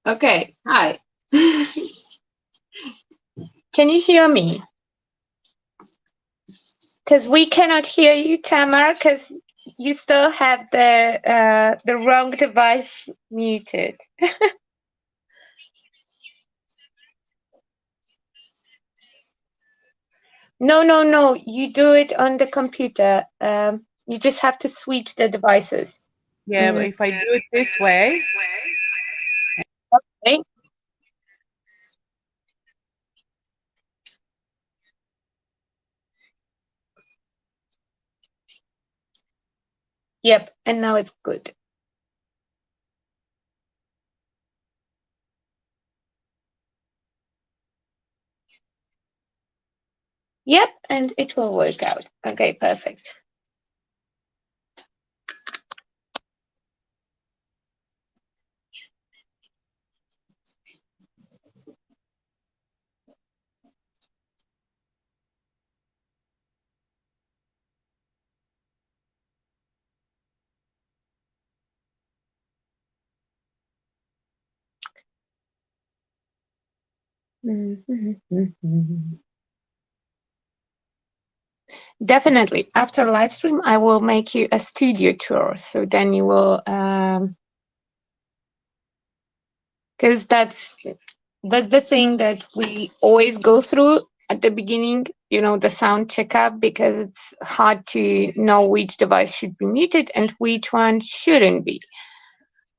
Okay, hi. Can you hear me? Because we cannot hear you, Tamar, because you still have the wrong device muted. No, no, no. You do it on the computer. You just have to switch the devices. Yeah, but if I do it this way, Okay. Yep, and now it's good. Yep, and it will work out. Okay, perfect. Definitely. After live stream, I will make you a studio tour. So then you will, because that's the thing that we always go through at the beginning. You know, the sound checkup, because it's hard to know which device should be muted and which one shouldn't be.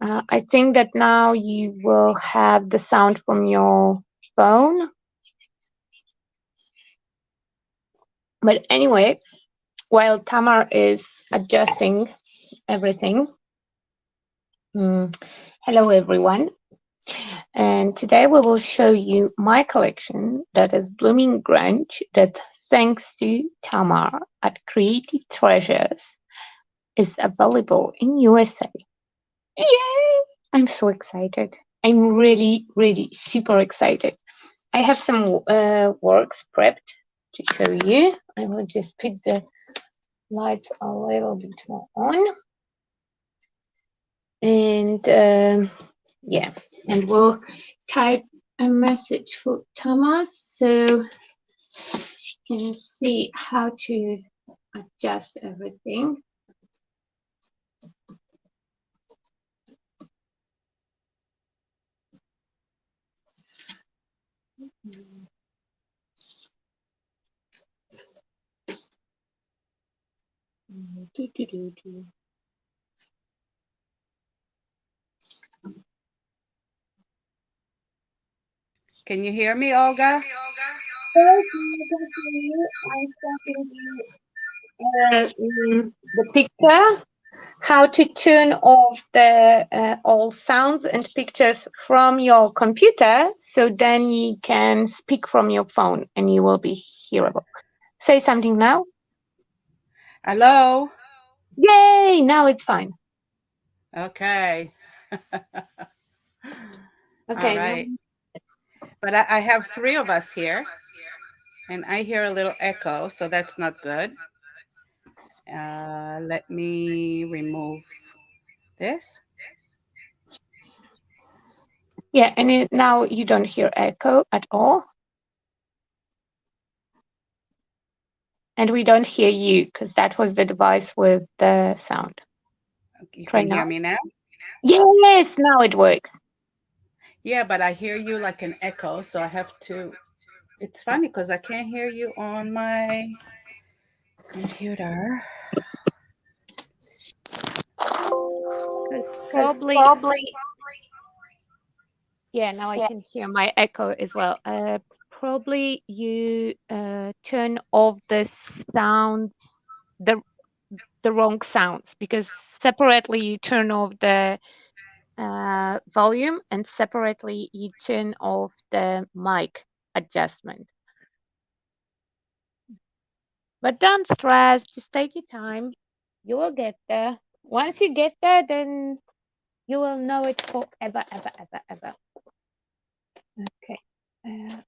I think that now you will have the sound from your phone. But anyway, while Tamar is adjusting everything, hello everyone. And today we will show you my collection that is Blooming Grunge that thanks to Tamar at Creative Treasures is available in USA. Yay! I'm so excited. I'm really, really super excited. I have some works prepped to show you. I will just put the lights a little bit more on. And yeah, and we'll type a message for Thomas so she can see how to adjust everything. can you hear me, Olga? I'm sending you the picture, how to turn off the all sounds and pictures from your computer, so then you can speak from your phone and you will be hearable. Say something now. Hello? Yay! Now it's fine. Okay. All Okay, now right. But I have three of us here, and I hear a little echo, so that's not good. Let me remove this. yeah, and now you don't hear echo at all, and we don't hear you because that was the device with the sound. You Try can now. hear me now? Yes, now it works. Yeah, but I hear you like an echo, so I have to. It's funny because I can't hear you on my computer. Because Because probably, probably. yeah, now I can hear my echo as well. Probably you turn off the sounds, the the wrong sounds, because separately you turn off the volume and separately you turn off the mic adjustment. But don't stress, just take your time. You will get there. Once you get there, then you will know it forever, ever, ever, ever. Okay.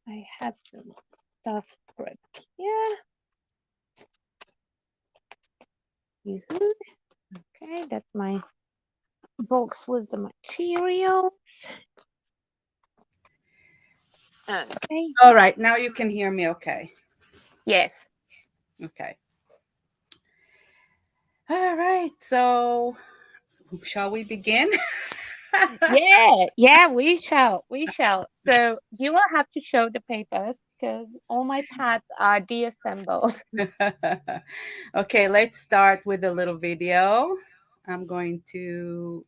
I have some stuff prepped here. Yoo-hoo. Okay, that's my box with the materials. Okay. All right, now you can hear me okay. Yes. Okay. All right, so shall we begin? Yeah. Yeah. We shall. We shall. So you will have to show the papers because all my pads are deassembled. Okay, let's start with a little video. I'm going to.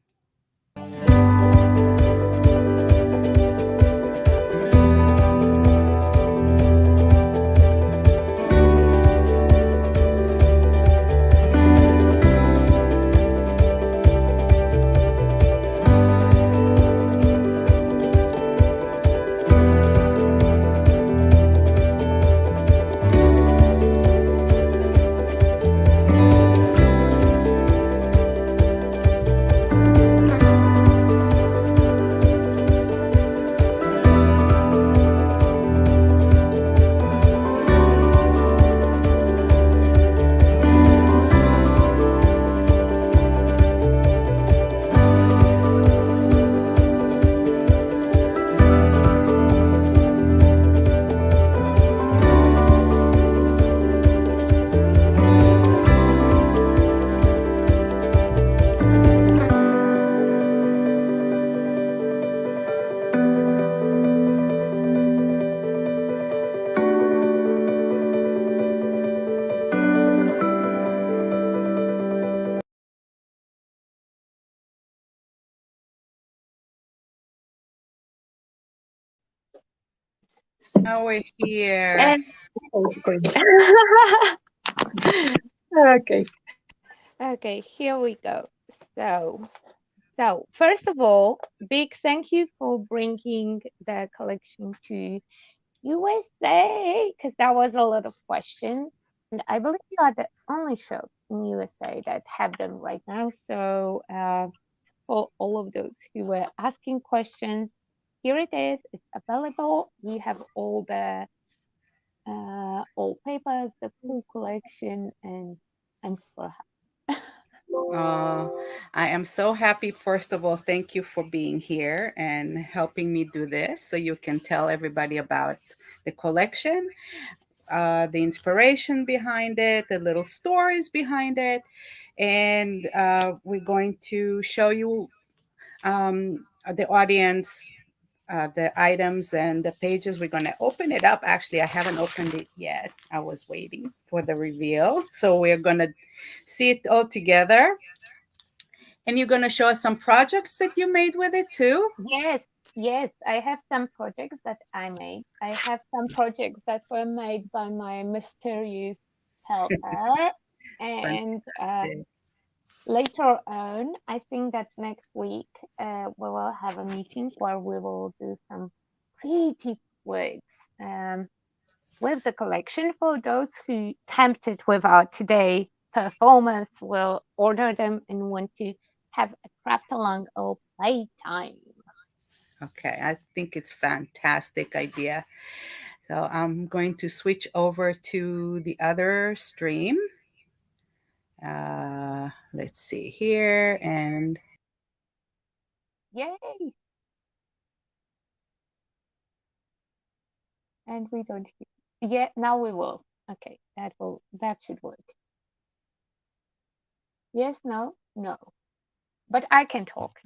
Now we're here. And okay. Okay. Here we go. So, first of all, big thank you for bringing the collection to USA because that was a lot of questions. And I believe you are the only shop in USA that have them right now. So for all of those who were asking questions, here it is. It's available. You have all papers, the full collection, and I'm super happy. Uh, I am so happy. First of all, thank you for being here and helping me do this so you can tell everybody about the collection, the inspiration behind it, the little stories behind it. And we're going to show you, the audience, the items and the pages. We're going to open it up. Actually, I haven't opened it yet. I was waiting for the reveal. So we're going to see it all together. And you're going to show us some projects that you made with it too? Yes, yes, I have some projects that I made. I have some projects that were made by my mysterious helper. And Fantastic. later on, I think that next week we will have a meeting where we will do some creative works with the collection. For those who tempted with our today performance will order them and want to have a craft along or playtime. Okay, I think it's fantastic idea. So I'm going to switch over to the other stream. Let's see here. And Yay! And we don't hear. Yeah, now we will. Okay, that should work. Yes, no, no. But I can talk.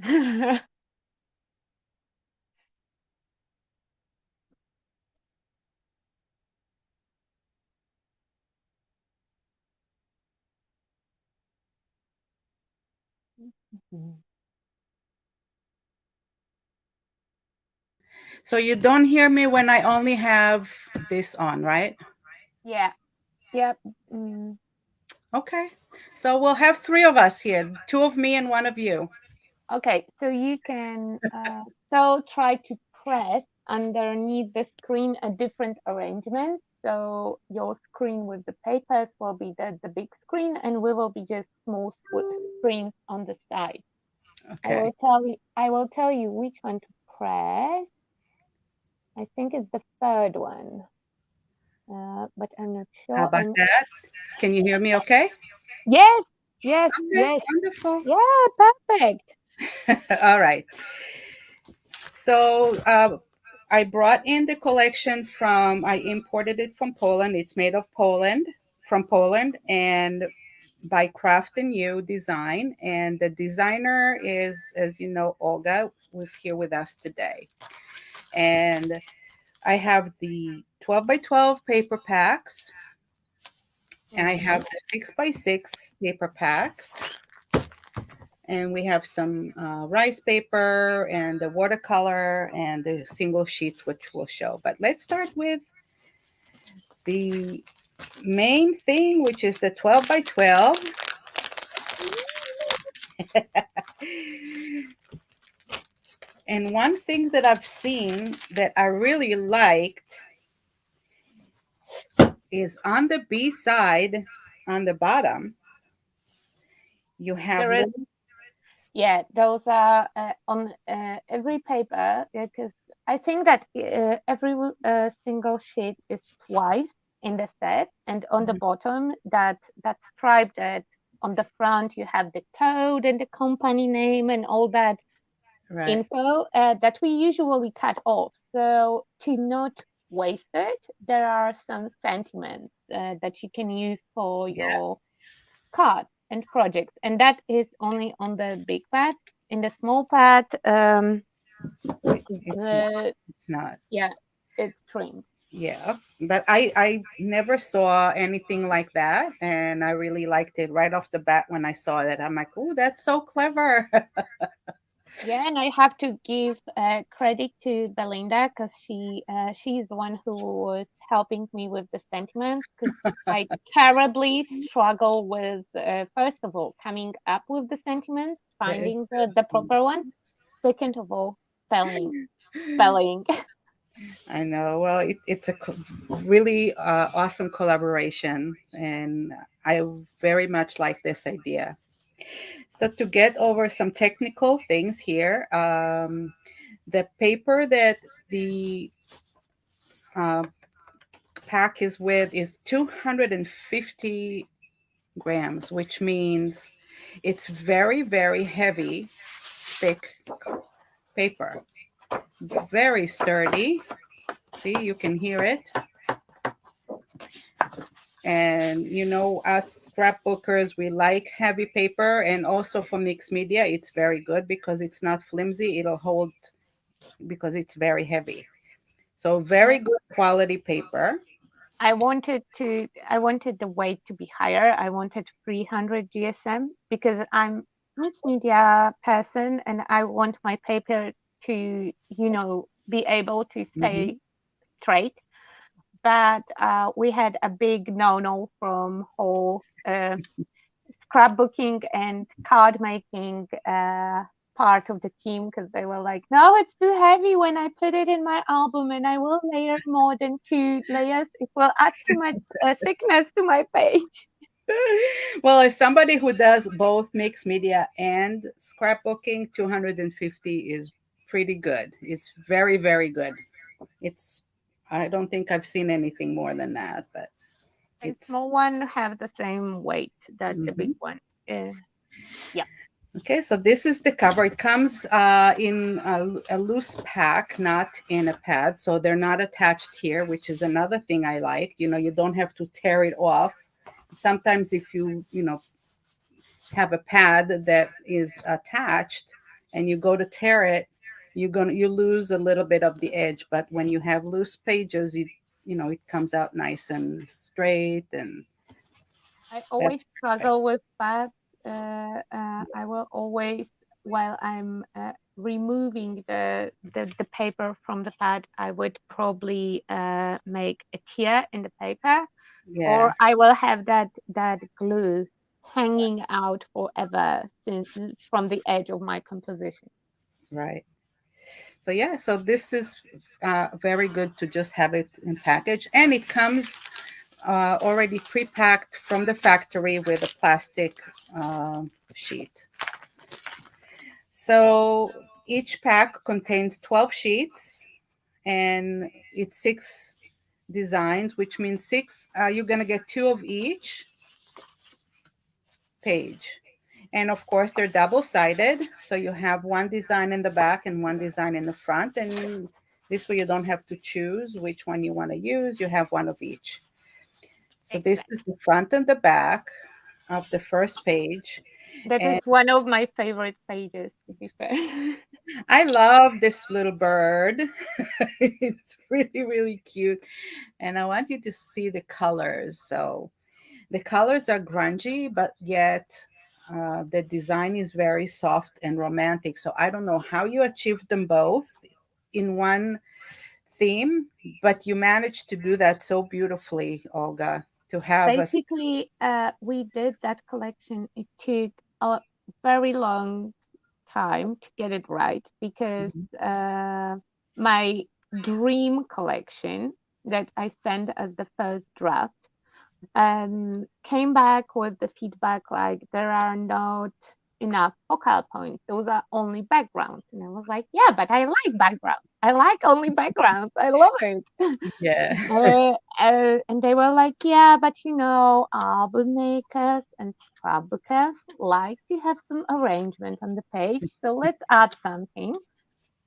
so you don't hear me when I only have this on, right? Yeah, yep. Mm. Okay. So we'll have three of us here, two of me and one of you. Okay, so you can still try to press underneath the screen a different arrangement. So your screen with the papers will be the big screen, and we will be just small screens on the side. Okay. I will tell you which one to press. I think it's the third one, but I'm not How sure. about that? Can you hear me okay? Yes, yes, Okay, yes. wonderful. Yeah, perfect. All right. So I brought in the collection I imported it from Poland. It's made of from Poland, and by Craft and You Design. And the designer is, as you know, Olga was here with us today. And I have the 12 by 12 paper packs, and I Mhm. have the 6 by 6 paper packs. And we have some rice paper and the watercolor and the single sheets, which we'll show. But let's start with the main thing, which is the 12 by 12. And one thing that I've seen that I really liked is on the B side, on the bottom, you have There is, little. yeah, those are on every paper because I think that every single sheet is twice in the set, and on the bottom that stripe that on the front you have the code and the company name and all that Right. info that we usually cut off. So to not waste it, there are some sentiments that you can use for Yeah. your cards and projects, and that is only on the big pad. In the small pad, It's not. the It's not. yeah, it's trimmed. Yeah, but I never saw anything like that, and I really liked it right off the bat when I saw that. I'm like, oh, that's so clever. Yeah, and I have to give credit to Belinda because she's the one who was helping me with the sentiments because I terribly struggle with first of all coming up with the sentiments, It's- finding the proper one. Second of all, spelling. I know. Well, it's a really awesome collaboration, and I very much like this idea. So to get over some technical things here, the paper that the uh, pack is with is 250 grams, which means it's very, very heavy, thick paper, very sturdy. See, you can hear it. And you know, us scrapbookers, we like heavy paper, and also for mixed media, it's very good because it's not flimsy. It'll hold because it's very heavy. So very good quality paper. I wanted the weight to be higher. I wanted 300 GSM because I'm mixed media person and I want my paper to, be able to Hmm. stay straight. But we had a big no-no from whole scrapbooking and card making part of the team because they were like, no, it's too heavy when I put it in my album and I will layer more than 2 layers. It will add too much thickness to my page. Well, as somebody who does both mixed media and scrapbooking, 250 is pretty good. It's very, very good. It's, I don't think I've seen anything more than that, but And it's, small one have the same weight that the big mhm. one. Yeah. Okay, so this is the cover. It comes in a loose pack, not in a pad. So they're not attached here, which is another thing I like. You know, you don't have to tear it off. Sometimes if you have a pad that is attached and you go to tear it, you lose a little bit of the edge. But when you have loose pages, you know it comes out nice and straight, and I always that's perfect. struggle with that. I will always, while I'm removing the paper from the pad, I would probably make a tear in the paper, Yeah, or I will have that glue hanging out forever from the edge of my composition. right. So yeah, so this is very good to just have it in package, and it comes already pre-packed from the factory with a plastic sheet. So each pack contains 12 sheets, and it's six designs, which means six. You're gonna get two of each page, and of course they're double-sided. So you have one design in the back and one design in the front, and This way you don't have to choose which one you want to use. You have one of each. So this is Exactly. the front and the back of the first page. That is And one of my favorite pages, to be fair. I love this little bird. It's really, really cute. And I want you to see the colors. So the colors are grungy, but yet the design is very soft and romantic. So I don't know how you achieved them both in one theme, but you managed to do that so beautifully, Olga, to have us. Basically, we did that collection. It took a very long time to get it right because Mhm. uh, my dream collection that I sent as the first draft came back with the feedback like there are not enough focal points. Those are only backgrounds. And I was like, yeah, but I like backgrounds. I like only backgrounds. I love it. Yeah. And they were like, yeah, but album makers and scrapbookers like to have some arrangement on the page. So let's add something.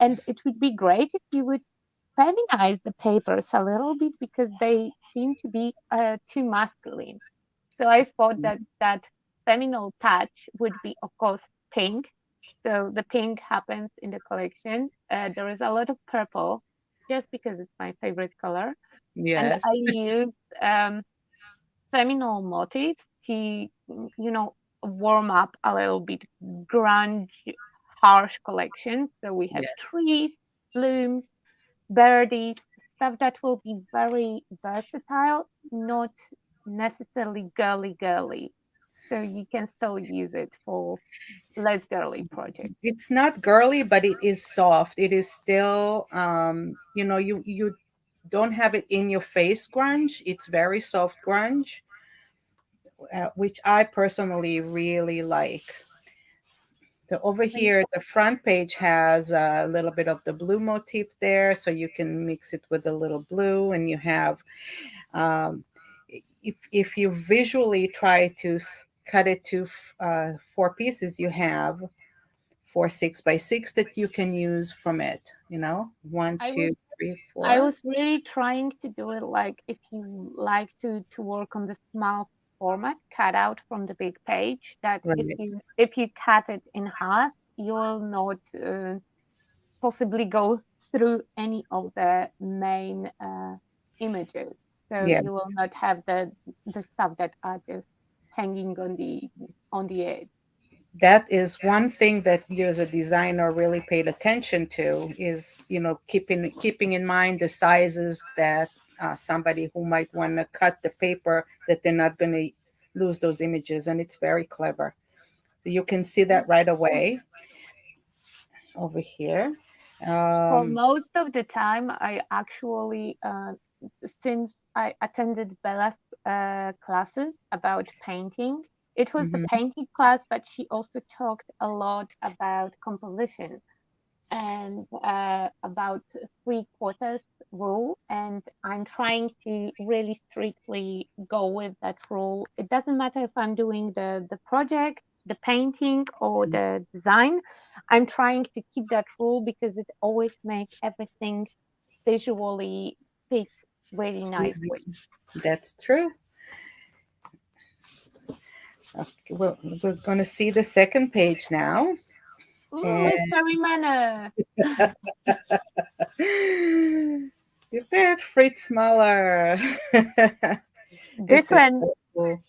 And it would be great if you would feminize the papers a little bit because they seem to be too masculine. So I thought that that feminine touch would be, of course, pink. So the pink happens in the collection. There is a lot of purple just because it's my favorite color. And Yes. I used feminine motifs to, warm up a little bit grunge, harsh collections. So we have Yes. trees, blooms, birdies, stuff that will be very versatile, not necessarily girly. So you can still use it for less girly projects. It's not girly, but it is soft. It is still, you don't have it in your face grunge. It's very soft grunge, which I personally really like. So over And here, the front page has a little bit of the blue motif there, so you can mix it with a little blue, and you have, um, if you visually try to cut it to four pieces, you have four 6x6 that you can use from it. One, I was two, three, I four. was really trying to do it like if you like to work on the small format cut out from the big page that Right. if you cut it in half you will not possibly go through any of the main images. So Yes. you will not have the stuff that are just hanging on the edge. That is one thing that you as a designer really paid attention to is keeping in mind the sizes that somebody who might want to cut the paper, that they're not going to lose those images, and it's very clever. You can see that right away over here. For um, most of the time, I actually, since I attended Bella's classes about painting, it was the mhm. painting class, but she also talked a lot about composition and about three-quarters rule. And I'm trying to really strictly go with that rule. It doesn't matter if I'm doing the project, the painting, or the design. I'm trying to keep that rule because it always makes everything visually fit really Easy. nicely. That's true. Okay, well, we're going to see the second page now. Ooh, And mystery manner. you bet Fritz Mahler. This This is one so cool.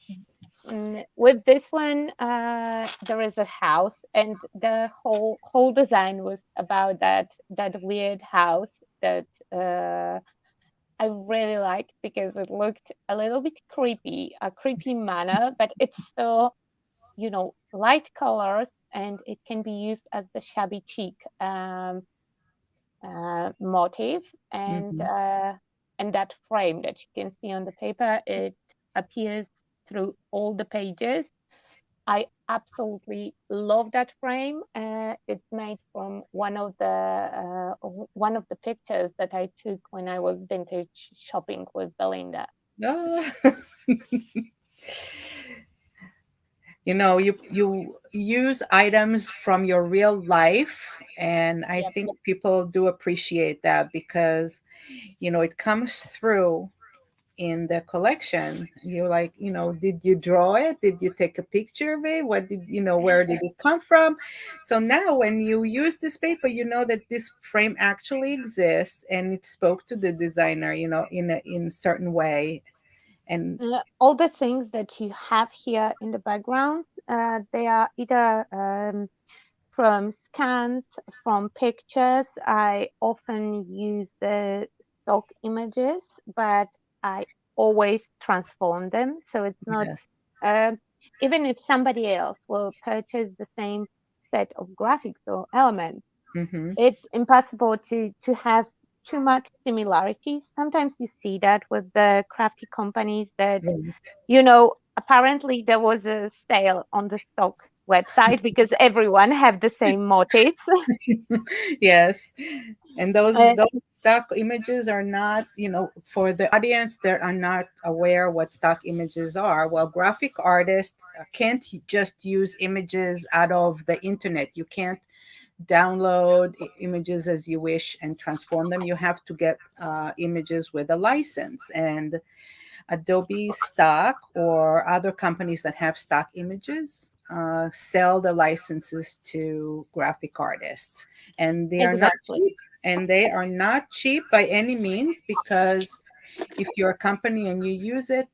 with this one, there is a house, and the whole design was about that weird house that I really liked because it looked a little bit creepy, a creepy manner, but it's still light colors, and it can be used as the shabby chic motif, Mhm. and that frame that you can see on the paper, it appears through all the pages. I absolutely love that frame. It's made from one of the pictures that I took when I was vintage shopping with Belinda. Ah. You use items from your real life And I Yep. think people do appreciate that because, it comes through in the collection. You're like, did you draw it? Did you take a picture of it? What did where did it come from? So now when you use this paper, you know that this frame actually exists and it spoke to the designer, in a certain way. And All the things that you have here in the background, they are either from scans, from pictures. I often use the stock images, but I always transform them. So it's not, yes. uh, even if somebody else will purchase the same set of graphics or elements, Mm-hmm. it's impossible to have too much similarities. Sometimes you see that with the crafty companies that, Right. apparently there was a sale on the stock website because everyone have the same motifs. Yes. And those Uh, those stock images are not, for the audience that are not aware what stock images are. Well, graphic artists can't just use images out of the internet. You can't download images as you wish and transform them. You have to get images with a license. And Adobe Stock or other companies that have stock images sell the licenses to graphic artists, and they are not exactly. cheap. And they are not cheap by any means, because if you're a company and you use it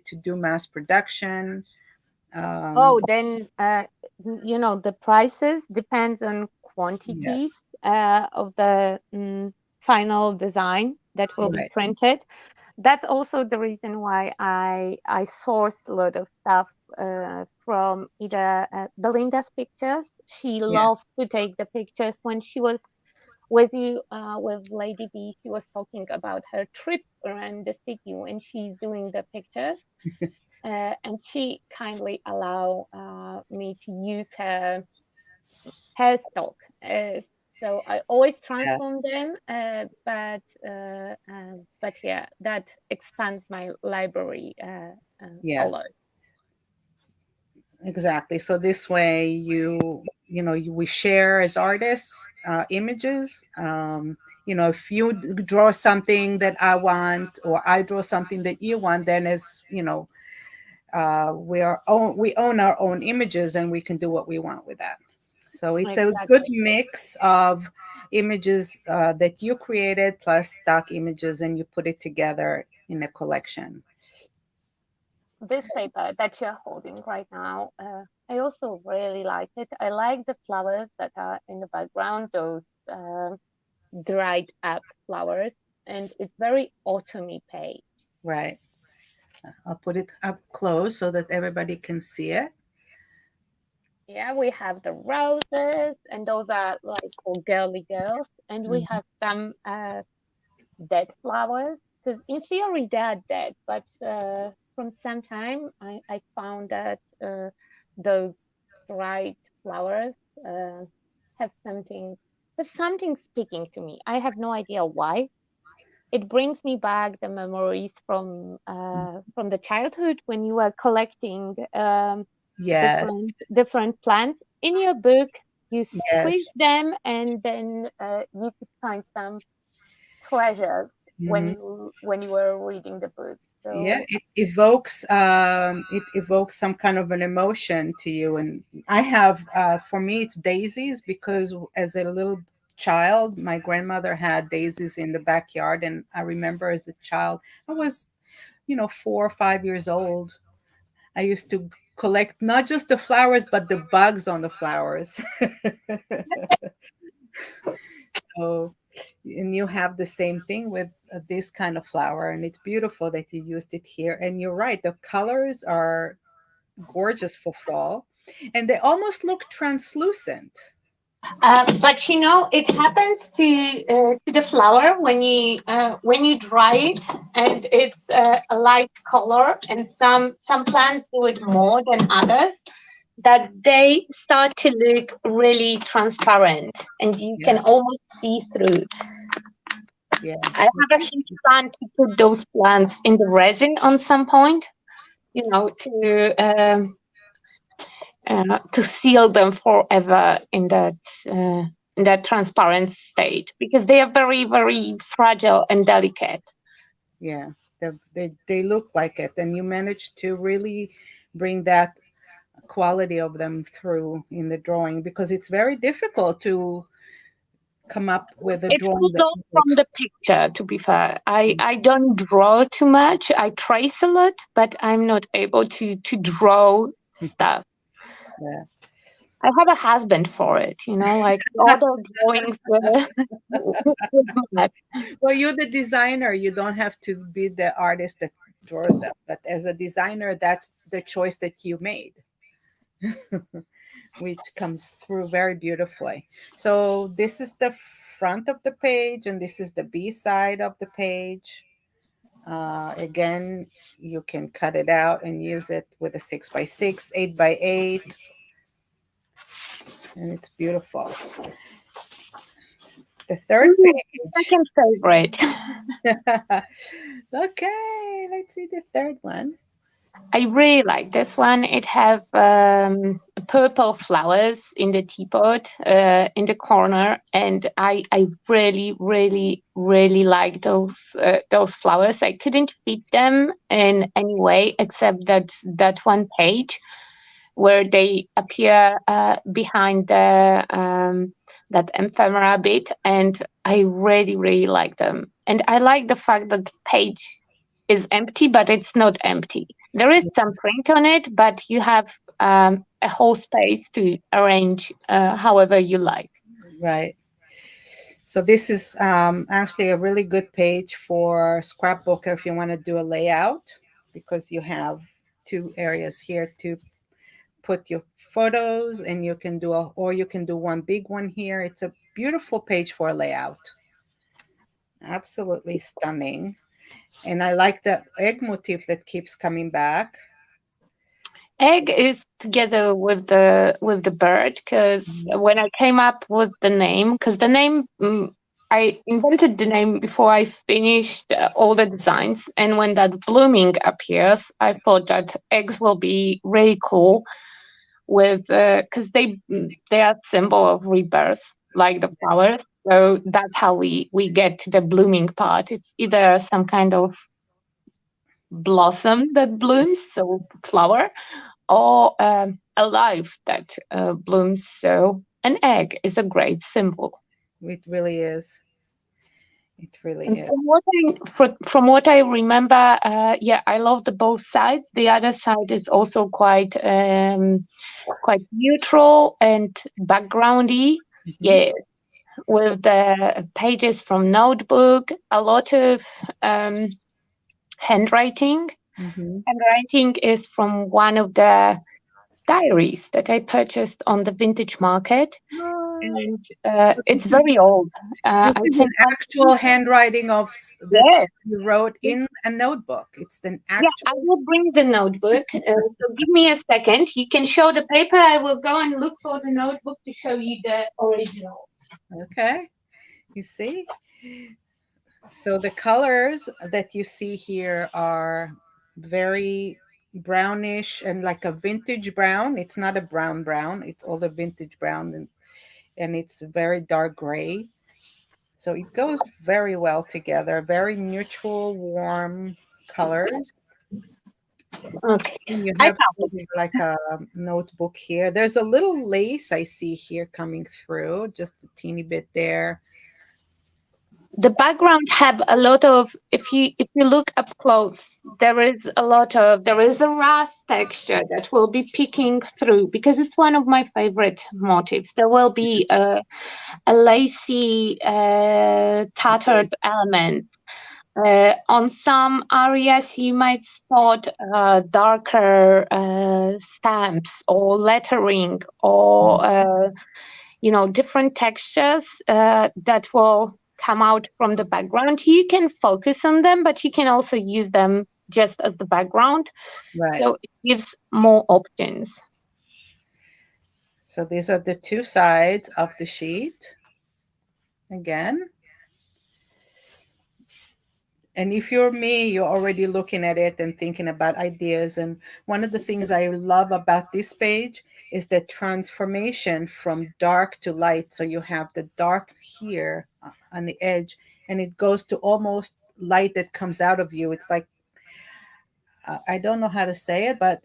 to do mass production, um, Oh, then the prices depends on quantities yes, of the final design that will be right, printed. That's also the reason why I sourced a lot of stuff from either Belinda's pictures. She yeah, loves to take the pictures. When she was with you with Lady B, she was talking about her trip around the city when she's doing the pictures, and she kindly allow me to use her stock. So I always yeah, transform them, but yeah, that expands my library a yeah. lot. Exactly. So this way, we share as artists images. If you draw something that I want, or I draw something that you want, then as we own our own images, and we can do what we want with that. So it's a good Exactly. mix of images that you created plus stock images, and you put it together in a collection. This paper that you're holding right now, I also really like it. I like the flowers that are in the background, those dried up flowers, and it's very autumny pale. Right. I'll put it up close so that everybody can see it. Yeah, we have the roses, and those are like for girly girls, and we Mhm. have some dead flowers, because in theory they are dead, but from some time I found that those dried flowers uh, have something speaking to me. I have no idea why. It brings me back the memories from the childhood when you were collecting Yes, different plants in your book. You squeeze yes. them, and then you could find some treasures Mhm. when you were reading the book. Yeah, So it evokes some kind of an emotion to you. And I have, for me, it's daisies, because as a little child, my grandmother had daisies in the backyard, and I remember as a child, I was, 4 or 5 years old. I used to collect not just the flowers, but the bugs on the flowers. So, and you have the same thing with this kind of flower, and it's beautiful that you used it here. And you're right, the colors are gorgeous for fall, and they almost look translucent. but it happens to the flower when you dry it, and it's a light color, and some plants do it more than others, that they start to look really transparent, and you can Yeah, almost see through. yeah, I have a huge plan to put those plants in the resin on some point, to seal them forever in that in that transparent state because they are very, very fragile and delicate. Yeah, they look like it, and you managed to really bring that quality of them through in the drawing, because it's very difficult to come up with a It drawing falls that off from looks. the picture, to be fair. I don't draw too much. I trace a lot, but I'm not able to draw stuff. Yeah. I have a husband for it, like all the drawings with math. Well, you're the designer. You don't have to be the artist that draws them. But as a designer, that's the choice that you made, which comes through very beautifully. So this is the front of the page, and this is the B side of the page. Again, you can cut it out and use it with a 6x6, 8x8, and it's beautiful. The third page. Second favorite. Okay, let's see the third one. I really like this one. It have purple flowers in the teapot in the corner, and I really, really, really like those flowers. I couldn't fit them in any way except that one page where they appear behind the that ephemera bit, and I really, really like them. And I like the fact that the page is empty, but it's not empty. There is some print on it, but you have a whole space to arrange however you like. Right. So this is actually a really good page for scrapbooker if you want to do a layout, because you have two areas here to put your photos, and you can do or you can do one big one here. It's a beautiful page for a layout. Absolutely stunning. And I like that egg motif that keeps coming back. Egg is together with the bird because Mhm. when I came up with the name, because the name I invented the name before I finished all the designs, and when that blooming appears, I thought that eggs will be really cool with because they are symbol of rebirth, like the flowers. So that's how we get to the blooming part. It's either some kind of blossom that blooms, so flower, or a life that blooms. So an egg is a great symbol. It really is. It really And is. from what I remember, yeah, I love the both sides. The other side is also quite neutral and backgroundy. Mhm. Yeah, with the pages from notebook, a lot of um, handwriting. Mhm. Handwriting is from one of the diaries that I purchased on the vintage market, Oh, and so it's very old. this I is an think, actual handwriting of that yes, you wrote in a notebook. It's an yeah, I actual. will bring the notebook. So give me a second. You can show the paper. I will go and look for the notebook to show you the original. Okay, you see. So the colors that you see here are very brownish and like a vintage brown. It's not a brown brown. It's all the vintage brown, and it's very dark gray. So it goes very well together. Very neutral, warm colors. Okay, And you I have found sort it. of like a notebook here. There's a little lace I see here coming through, just a teeny bit there. The background have a lot of, if you look up close, there is a rust texture that will be peeking through because it's one of my favorite motifs. There will be a lacy tattered element. On some areas, you might spot darker stamps or lettering or different textures that will come out from the background. You can focus on them, but you can also use them just as the background. Right. So it gives more options. So these are the two sides of the sheet again. And if you're me, you're already looking at it and thinking about ideas. And one of the things I love about this page is the transformation from dark to light. So you have the dark here on the edge, and it goes to almost light that comes out of you. It's like, I don't know how to say it, but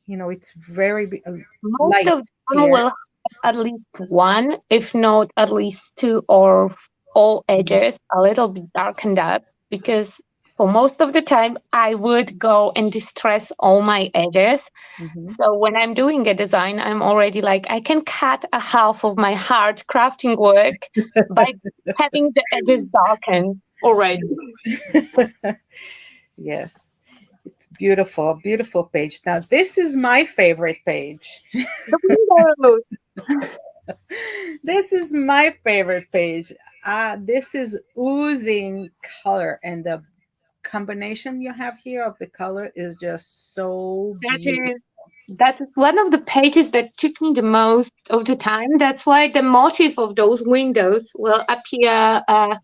it's very Most light of them here. will have at least one, if not at least two, or all edges a little bit darkened up, because for most of the time I would go and distress all my edges. Mhm. So when I'm doing a design, I'm already like, I can cut a half of my hard crafting work by having the edges darkened already. Yes, it's beautiful, beautiful page. Now, this is my favorite page. The windows. This is my favorite page. This is oozing color, and the combination you have here of the color is just so That beautiful. is that is one of the pages that took me the most of the time. That's why the motif of those windows will appear a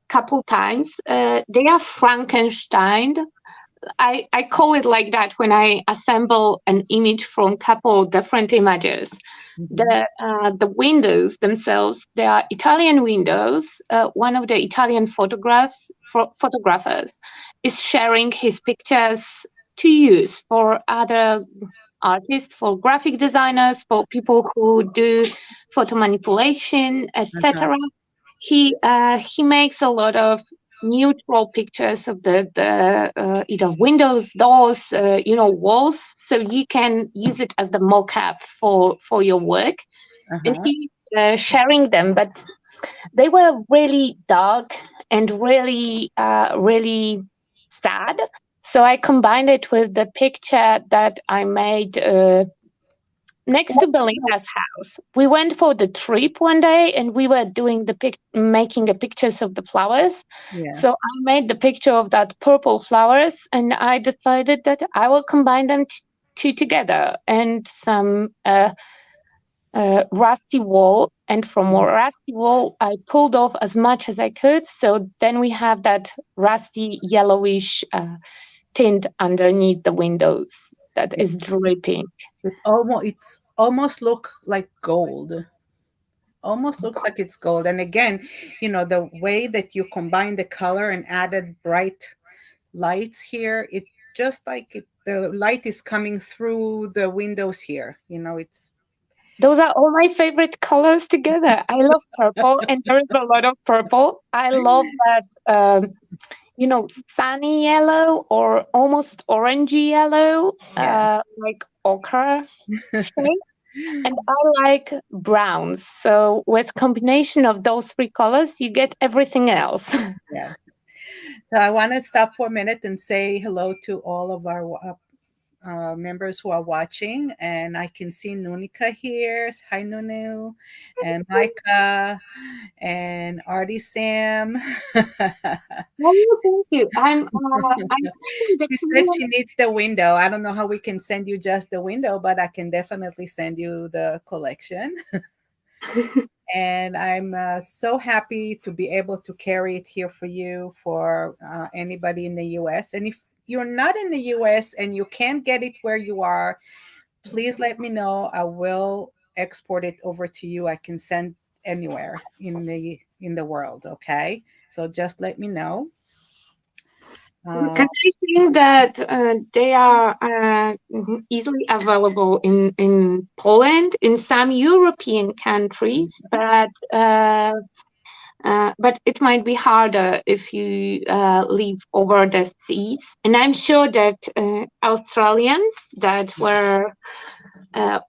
couple times. They are Frankenstein. I call it like that when I assemble an image from couple different images. Mhm. The windows themselves, they are Italian windows. One of the Italian photographers is sharing his pictures to use for other artists, for graphic designers, for people who do photo manipulation, Uh-huh. etc. He makes a lot of neutral pictures of the either windows, doors, walls, so you can use it as the mock-up for your work. And Uh-huh. he's sharing them, but they were really dark and really sad. So I combined it with the picture that I made next to Belinda's house. We went for the trip one day and we were doing making the pictures of the flowers. Yeah. So I made the picture of that purple flowers and I decided that I will combine them two together and some rusty wool. And from Mhm. rusty wool, I pulled off as much as I could. So then we have that rusty yellowish tint underneath the windows that Yeah. is dripping. It's almost look like gold. Almost looks like it's gold. And again, the way that you combine the color and added bright lights here, it just like the light is coming through the windows here. It's Those are all my favorite colors together. I love purple, and there is a lot of purple. I love that, sunny yellow or almost orangey yellow, yeah, like ochre shade. And I like browns. So with combination of those three colors, you get everything else. yeah. So I want to stop for a minute and say hello to all of our members who are watching. And I can see Nunika here. Hi, Nunu. And Micah and Artie Sam. Oh, thank you. I'm thinking the She said same. she needs the window. I don't know how we can send you just the window, but I can definitely send you the collection. And I'm so happy to be able to carry it here for you, for anybody in the US. And if you're not in the US and you can't get it where you are, please let me know. I will export it over to you. I can send anywhere in the world. Okay, so just let me know. And uh, I think that they are easily available in Poland, in some European countries, but it might be harder if you live over the seas. And I'm sure that Australians that were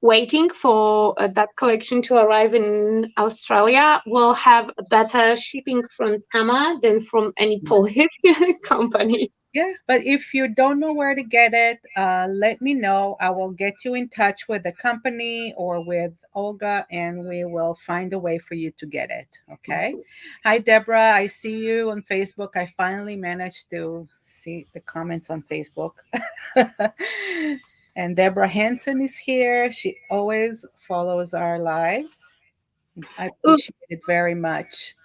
waiting for that collection to arrive in Australia will have better shipping from Tama than from any Polish company. Yeah, but if you don't know where to get it, let me know. I will get you in touch with the company or with Olga, and we will find a way for you to get it. Okay. Hi, Deborah. I see you on Facebook. I finally managed to see the comments on Facebook. And Deborah Hanson is here. She always follows our lives. I Ooh, appreciate it very much.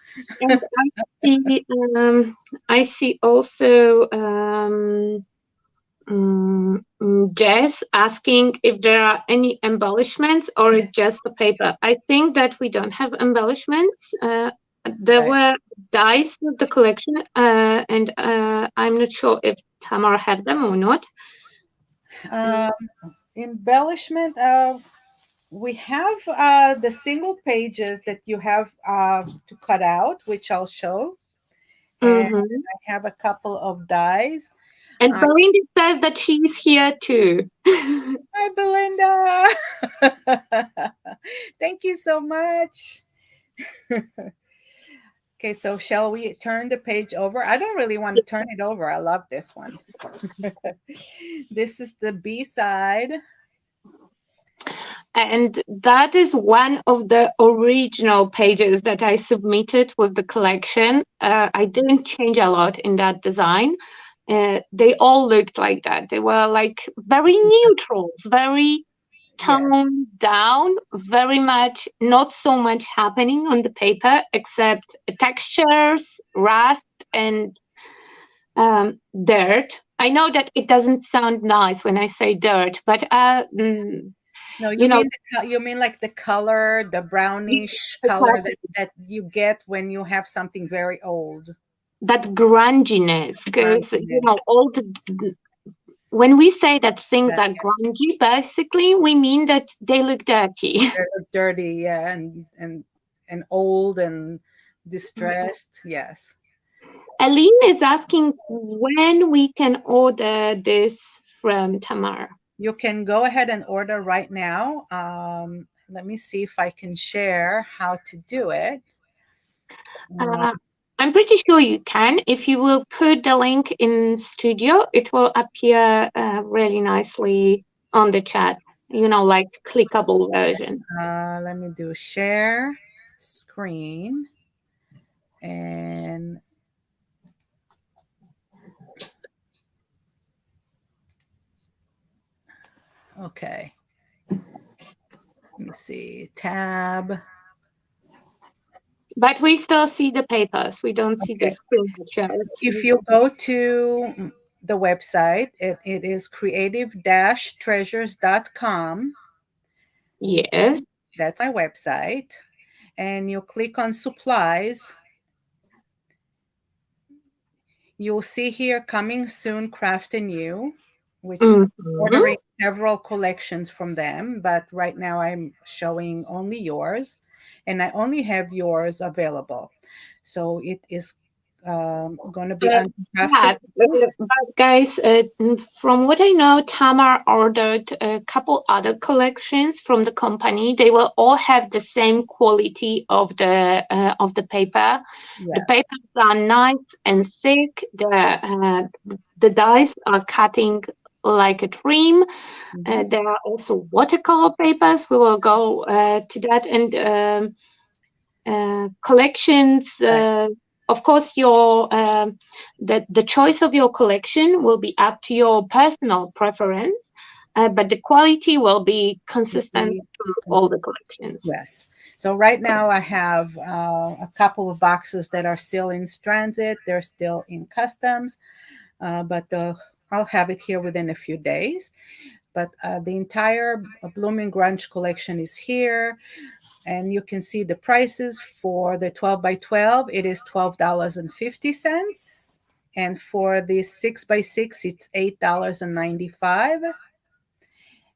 And see, I see also Jess asking if there are any embellishments or just the paper. I think that we don't have embellishments. There Right. were dies of the collection, and I'm not sure if Tamar had them or not. Um, embellishment. We have the single pages that you have to cut out, which I'll show, and Mm-hmm. I have a couple of dies. And Uh, Belinda says that she's here too. Hi, Belinda. Thank you so much. Okay, so shall we turn the page over? I don't really want to turn it over. I love this one. This is the B side. And that is one of the original pages that I submitted with the collection. I didn't change a lot in that design. They all looked like that. They were like very neutrals, very Yes. toned down, very much not so much happening on the paper except textures, rust, and dirt. I know that it doesn't sound nice when I say dirt, but No, you know, you mean like the color, the brownish color exactly that you get when you have something very old. that grunginess, because Grunginess. all when we say that things That are grungy, basically we mean that they look dirty. they're dirty, yeah, and old and distressed. Yes. Aline is asking when we can order this from Tamar. You can go ahead and order right now. Let me see if I can share how to do it. Uh, Uh, I'm pretty sure you can. If you will put the link in studio, it will appear really nicely on the chat, like clickable version. Let me do share screen and okay. Let me see. Tab. But we still see the papers. We don't see the Okay. screen So pictures. if you go to the website, it is creative-treasures.com. Yes. That's my website. And you click on supplies. You'll see here coming soon, Craft and You, which I'm Mhm. ordering several collections from them, but right now I'm showing only yours, and I only have yours available. So it is going to be Uh, on Craft and yeah, You. but guys, from what I know, Tamar ordered a couple other collections from the company. They will all have the same quality of the paper. The Yes. papers are nice and thick. The dies are cutting like a dream. Mhm. There are also watercolor papers. We will go to that and. Collections. Right. Of course, your the choice of your collection will be up to your personal preference, but the quality will be consistent Be through all the consistent. collections. Yes. So right now I have a couple of boxes that are still in transit. They're still in customs, but I'll have it here within a few days. But the entire Blooming Grunge collection is here, and you can see the prices for the 12 by 12. It is $12.50, and for the 6 by 6, it's $8.95.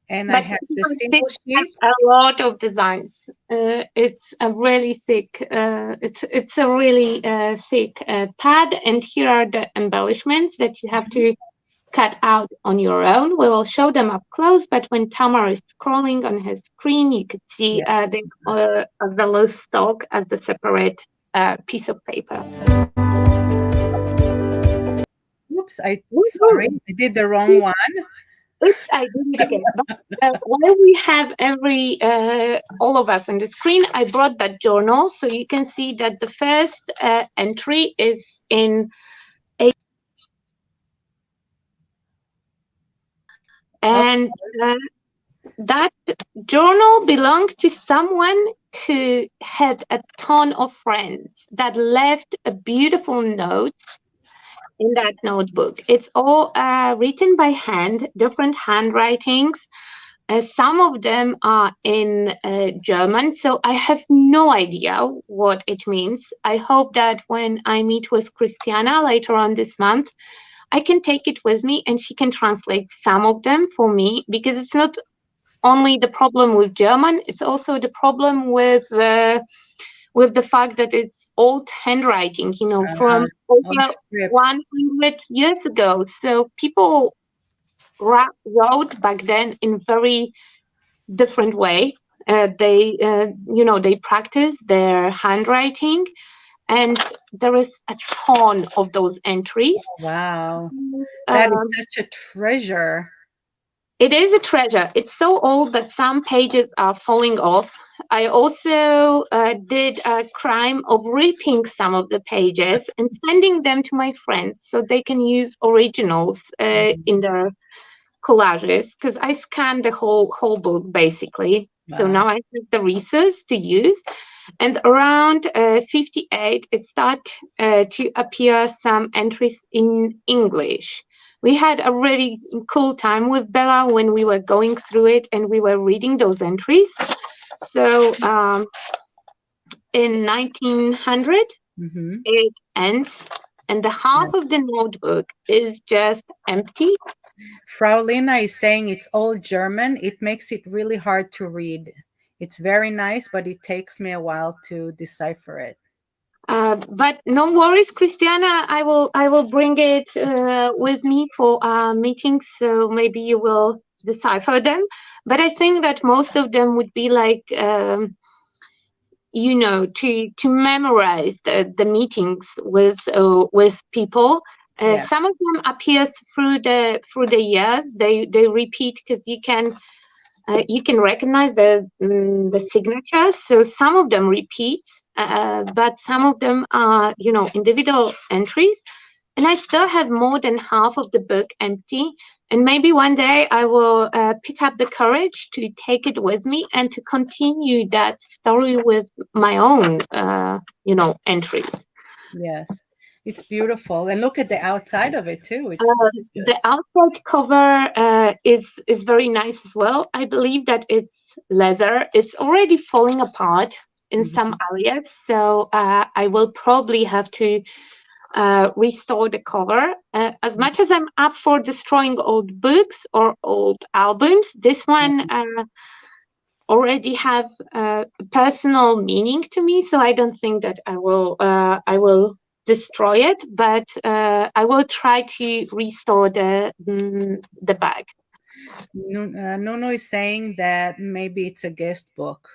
And I But have the this single has sheet. a lot of designs. It's a really thick. It's a really thick pad, and here are the embellishments that you have to cut out on your own. We will show them up close, but when Tamar is scrolling on her screen, you could see Yes. the loose stalk as the separate piece of paper. Oops, I sorry, Woohoo! I did the wrong one. Oops, I did it again. But while we have all of us on the screen, I brought that journal so you can see that the first entry is in a, Of and that journal belonged to someone who had a ton of friends that left a beautiful notes in that notebook. It's all written by hand, different handwritings. Some of them are in German, so I have no idea what it means. I hope that when I meet with Christiana later on this month, I can take it with me and she can translate some of them for me, because it's not only the problem with German, it's also the problem with the fact that it's old handwriting, Uh, from all the over script. 100 years ago. So people wrote back then in very different way. They practice their handwriting, and there is a ton of those entries. Wow. That is Um, such a treasure. it is a treasure. It's so old that some pages are falling off. I also did a crime of ripping some of the pages and sending them to my friends so they can use originals in Mhm. their collages, because I scanned the whole book basically. So Wow. now I have the resource to use. And around 58, it started to appear some entries in English. We had a really cool time with Bella when we were going through it and we were reading those entries. So in 1900, Hmm. it ends, and the half of the notebook is just empty. Frau Lina is saying it's all German. It makes it really hard to read. It's very nice, but it takes me a while to decipher it. But no worries, Christiana. I will bring it with me for our meetings, so maybe you will decipher them. But I think that most of them would be like to memorize the meetings with people. Yeah. Some of them appears through the years. They repeat because you can recognize the signatures. So some of them repeat, but some of them are individual entries. And I still have more than half of the book empty. And maybe one day I will pick up the courage to take it with me and to continue that story with my own, entries. Yes. It's beautiful. And look at the outside of it too. It's The gorgeous. outside cover is very nice as well. I believe that it's leather. It's already falling apart in some Mhm. areas, so I will probably have to restore the cover. As much as I'm up for destroying old books or old albums, this one already have personal meaning to me, so I don't think that I will destroy it, but I will try to restore the bag. Nuno is saying that maybe it's a guest book.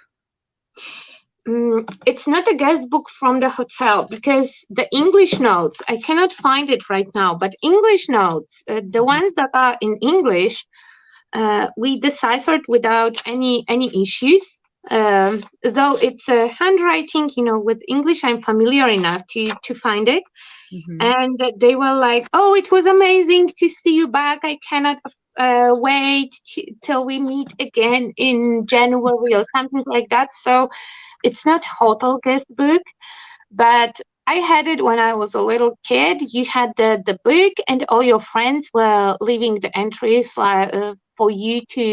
It's not a guest book from the hotel, because the English notes, I cannot find it right now, but English notes, the Mhm. ones that are in English, we deciphered without any issues. Though it's a handwriting, with English, I'm familiar enough to find it. Mhm. And they were like, "Oh, it was amazing to see you back. I cannot wait till we meet again in January," or something like that. So it's not hotel guest book, but I had it when I was a little kid. You had the book, and all your friends were leaving the entries like, for you to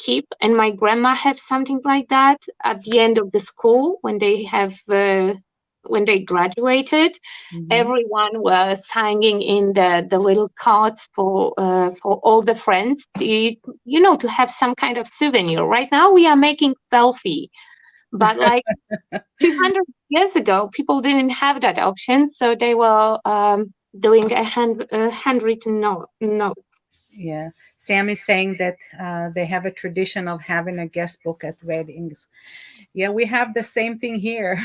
keep. And my grandma had something like that at the end of the school when they graduated. Mhm. Everyone was hanging in the little cards for all the friends to have some kind of souvenir. Right now we are making selfie, but like 200 years ago, people didn't have that option, so they were doing a handwritten note. Yeah. Sam is saying that they have a tradition of having a guest book at weddings. Yeah, we have the same thing here.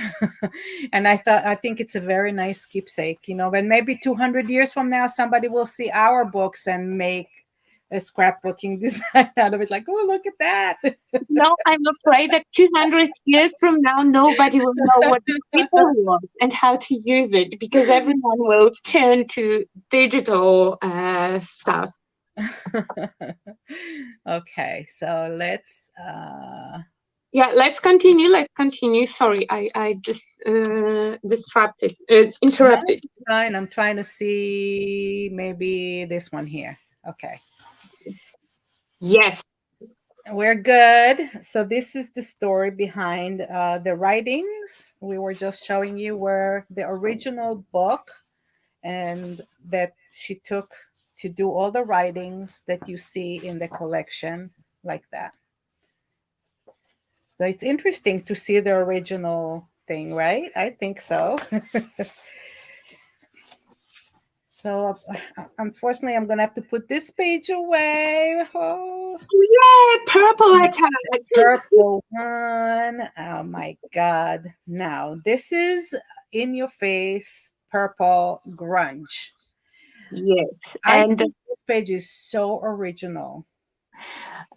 And I think it's a very nice keepsake, but maybe 200 years from now somebody will see our books and make a scrapbooking design out of it, like, oh, look at that. No, I'm afraid that 200 years from now, nobody will know what the paper was and how to use it, because everyone will turn to digital stuff. Okay, so let's Yeah, let's continue. Let's continue. Sorry, I just no, interrupted. it's fine. I'm trying to see maybe this one here. Okay. Yes. We're good. So this is the story behind the writings. We were just showing you where the original book and that she took to do all the writings that you see in the collection like that. So it's interesting to see the original thing, right? I think so. So unfortunately, I'm gonna have to put this page away. Oh, Yeah, purple attack. purple one. Oh my God. Now, this is in your face purple grunge. Yes, I and think this page is so original.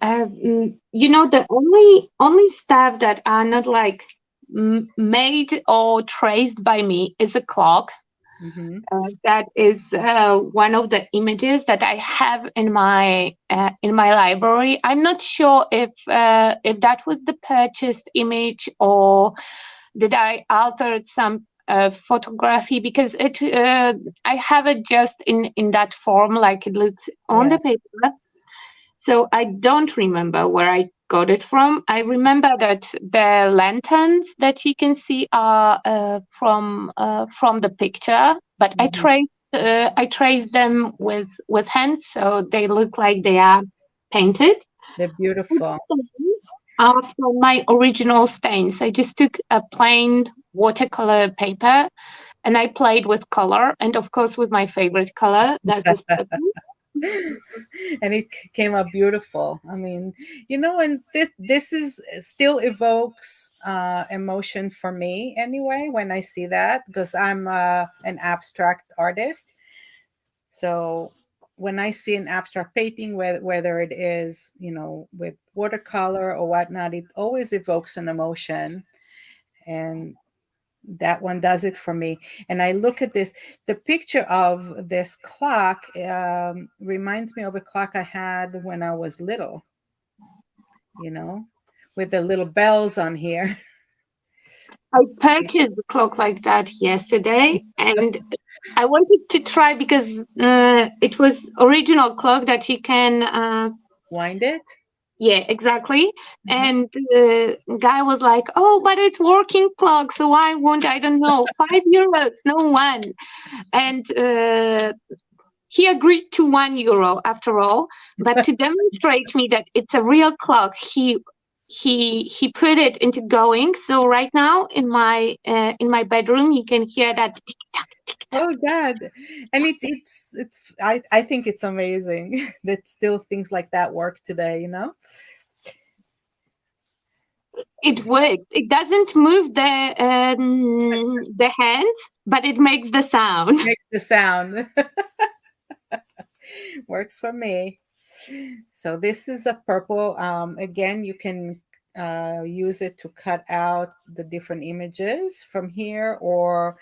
the only stuff that are not like made or traced by me is a clock. Hmm. That is one of the images that I have in my library. I'm not sure if that was the purchased image or did I alter some photography because it I have it just in that form like it looks on Yeah, the paper. So I don't remember where I got it from. I remember that the lanterns that you can see are from the picture, but hmm, I traced them with hands, so they look like they are painted. they're And beautiful. stains are from my original stains. I just took a plain watercolor paper and I played with color, and of course with my favorite color, that is purple. And it came out beautiful. I mean, and this is still evokes emotion for me anyway when I see that because I'm an abstract artist. So when I see an abstract painting, whether it is with watercolor or whatnot, it always evokes an emotion, and that one does it for me. And I look at this, the picture of this clock reminds me of a clock I had when I was little, you know, with the little bells on here. I purchased a clock like that yesterday, and I wanted to try because it was original clock that you can. Wind it. Yeah, exactly. Mhm. And the guy was like, "Oh, but it's working clock, so why won't I don't know €5? No one." And he agreed to €1 after all, but to demonstrate me that it's a real clock, he put it into going. So right now in my bedroom, you can hear that tick tock tick tock. Oh God. And I think it's amazing that still things like that work today. It works. It doesn't move the hands, but it makes the sound. Makes the sound. Works for me. So this is a purple. Again, you can use it to cut out the different images from here, or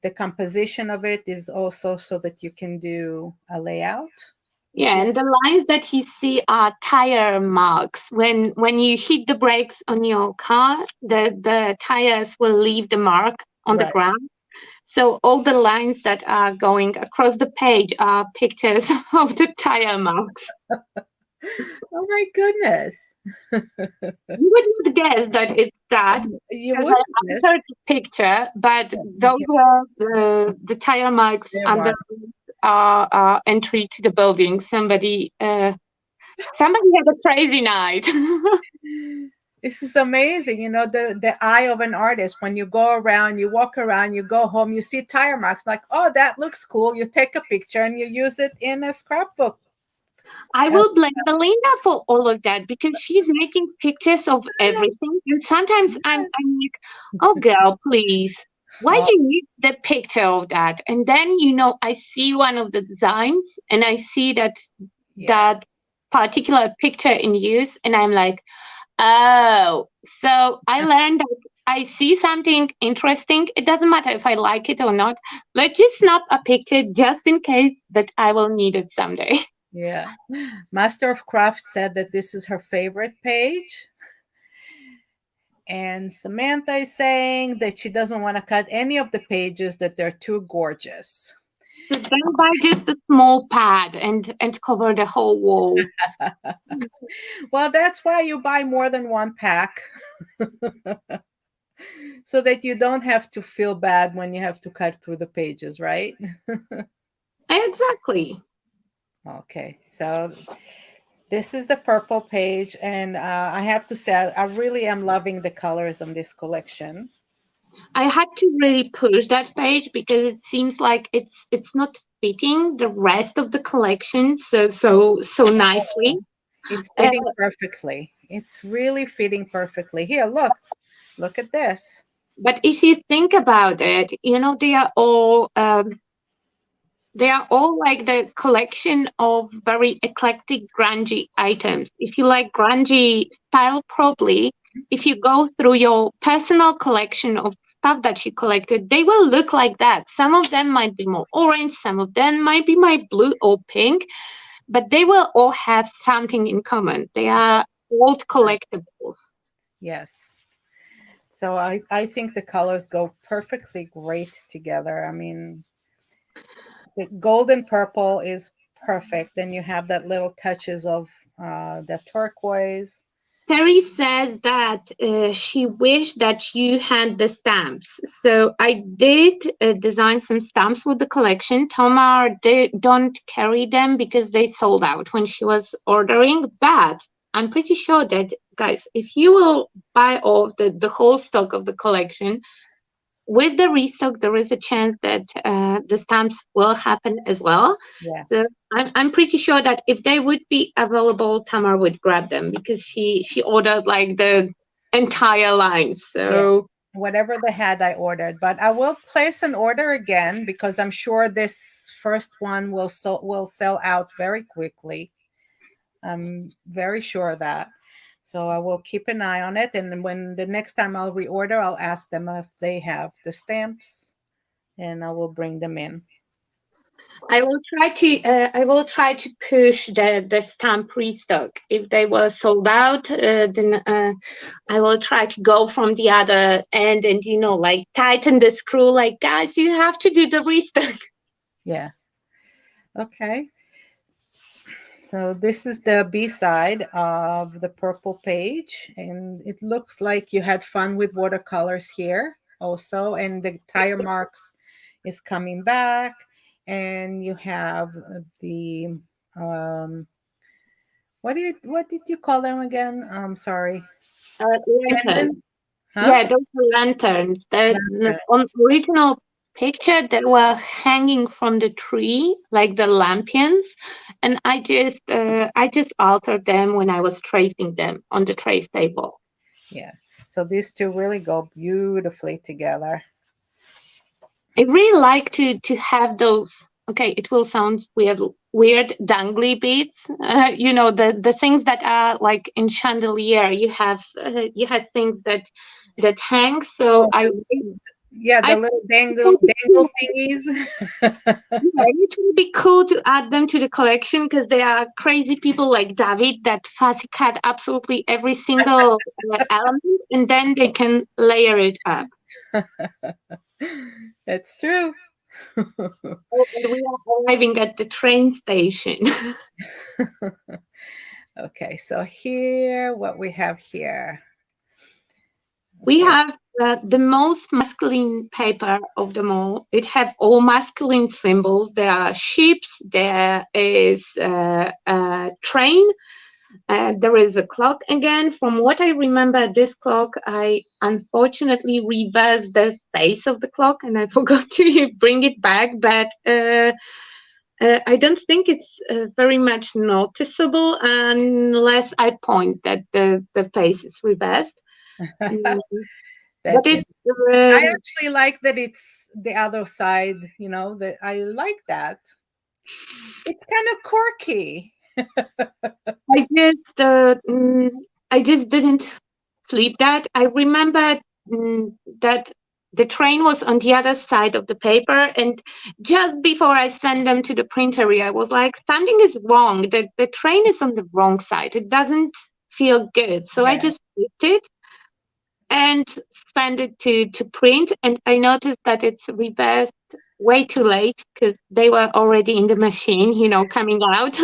the composition of it is also so that you can do a layout. If Yeah, you and the lines that you see are tire marks. When you hit the brakes on your car, the tires will leave the mark on the right. ground. So all the lines that are going across the page are pictures of the tire marks. Oh my goodness. You would not guess that it's that You because would I miss altered the picture, but those were the tire marks under Mark. entry to the building. Somebody had a crazy night. This is amazing. The eye of an artist. When you go around, you walk around, you go home, you see tire marks, like, oh, that looks cool. You take a picture and you use it in a scrapbook. I Uh, will blame Belinda for all of that because she's making pictures of everything. And sometimes I'm like, oh, girl, please, why oh, you need the picture of that? And then, I see one of the designs and I see yeah. that particular picture in use. And I'm like, oh, so I learned that I see something interesting. It doesn't matter if I like it or not. Let's just snap a picture just in case that I will need it someday. Yeah. Master of Craft said that this is her favorite page. And Samantha is saying that she doesn't want to cut any of the pages, that they're too gorgeous. So then buy just a small pad and cover the whole wall. Well, that's why you buy more than one pack, so that you don't have to feel bad when you have to cut through the pages, right? Exactly. Okay, so this is the purple page, and I have to say, I really am loving the colors on this collection. I had to really push that page because it seems like it's not fitting the rest of the collection so nicely. It's Uh, fitting perfectly. It's really fitting perfectly. Here, look at this. but if you think about it, they are all like the collection of very eclectic grungy items. If you like grungy style, probably if you go through your personal collection of stuff that you collected, they will look like that. Some of them might be more orange, some of them might be my blue or pink, but they will all have something in common. They are old collectibles. Yes. So I think the colors go perfectly great together. I mean, the golden purple is perfect. Then you have that little touches of the turquoise. Terry says that she wished that you had the stamps. So I did design some stamps with the collection. Tamar don't carry them because they sold out when she was ordering. But I'm pretty sure that, guys, if you will buy all the whole stock of the collection, with the restock, there is a chance that the stamps will happen as well. Yeah. So I'm pretty sure that if they would be available, Tamar would grab them because she ordered like the entire line. Yeah. So Whatever they had, I ordered. But I will place an order again because I'm sure this first one will sell out very quickly. I'm very sure of that. So I will keep an eye on it. And when the next time I'll reorder, I'll ask them if they have the stamps, and I will bring them in. I will try to push the stamp restock. If they were sold out, then I will try to go from the other end and like tighten the screw. Like, guys, you have to do the restock. Yeah. Okay. So this is the B side of the purple page, and it looks like you had fun with watercolors here also, and the tire marks is coming back, and you have the um, what did you call them again? I'm sorry. Lantern. Pendant? Huh? Yeah, those were lanterns. On Lanterns. original picture that were hanging from the tree, like the lampions, and I just altered them when I was tracing them on the trace table. Yeah. So these two really go beautifully together. I really like to have those. Okay, it will sound weird dangly beads. The things that are like in chandelier. You have things that hang. So Oh, yeah, I the little dangle thingies. Yeah, it would be cool to add them to the collection because there are crazy people like David that fussy cut absolutely every single element and then they can layer it up. It's true. Oh, and we are arriving at the train station. Okay, so here, what we have here. We Okay, have the most masculine paper of them all. It have all masculine symbols. There are ships. There is a train. There is a clock again. From what I remember, this clock, I unfortunately reversed the face of the clock and I forgot to bring it back. But I don't think it's very much noticeable unless I point that the face is reversed. Mm, that But is. it's I actually like that it's the other side. That I like that. It's kind of quirky. I just I just didn't sleep that. I remember that. the train was on the other side of the paper, and just before I sent them to the printery, I was like, something is wrong. The train is on the wrong side. It doesn't feel good. So I Yeah. just flipped it and sent it to print, and I noticed that it's reversed way too late because they were already in the machine, coming out.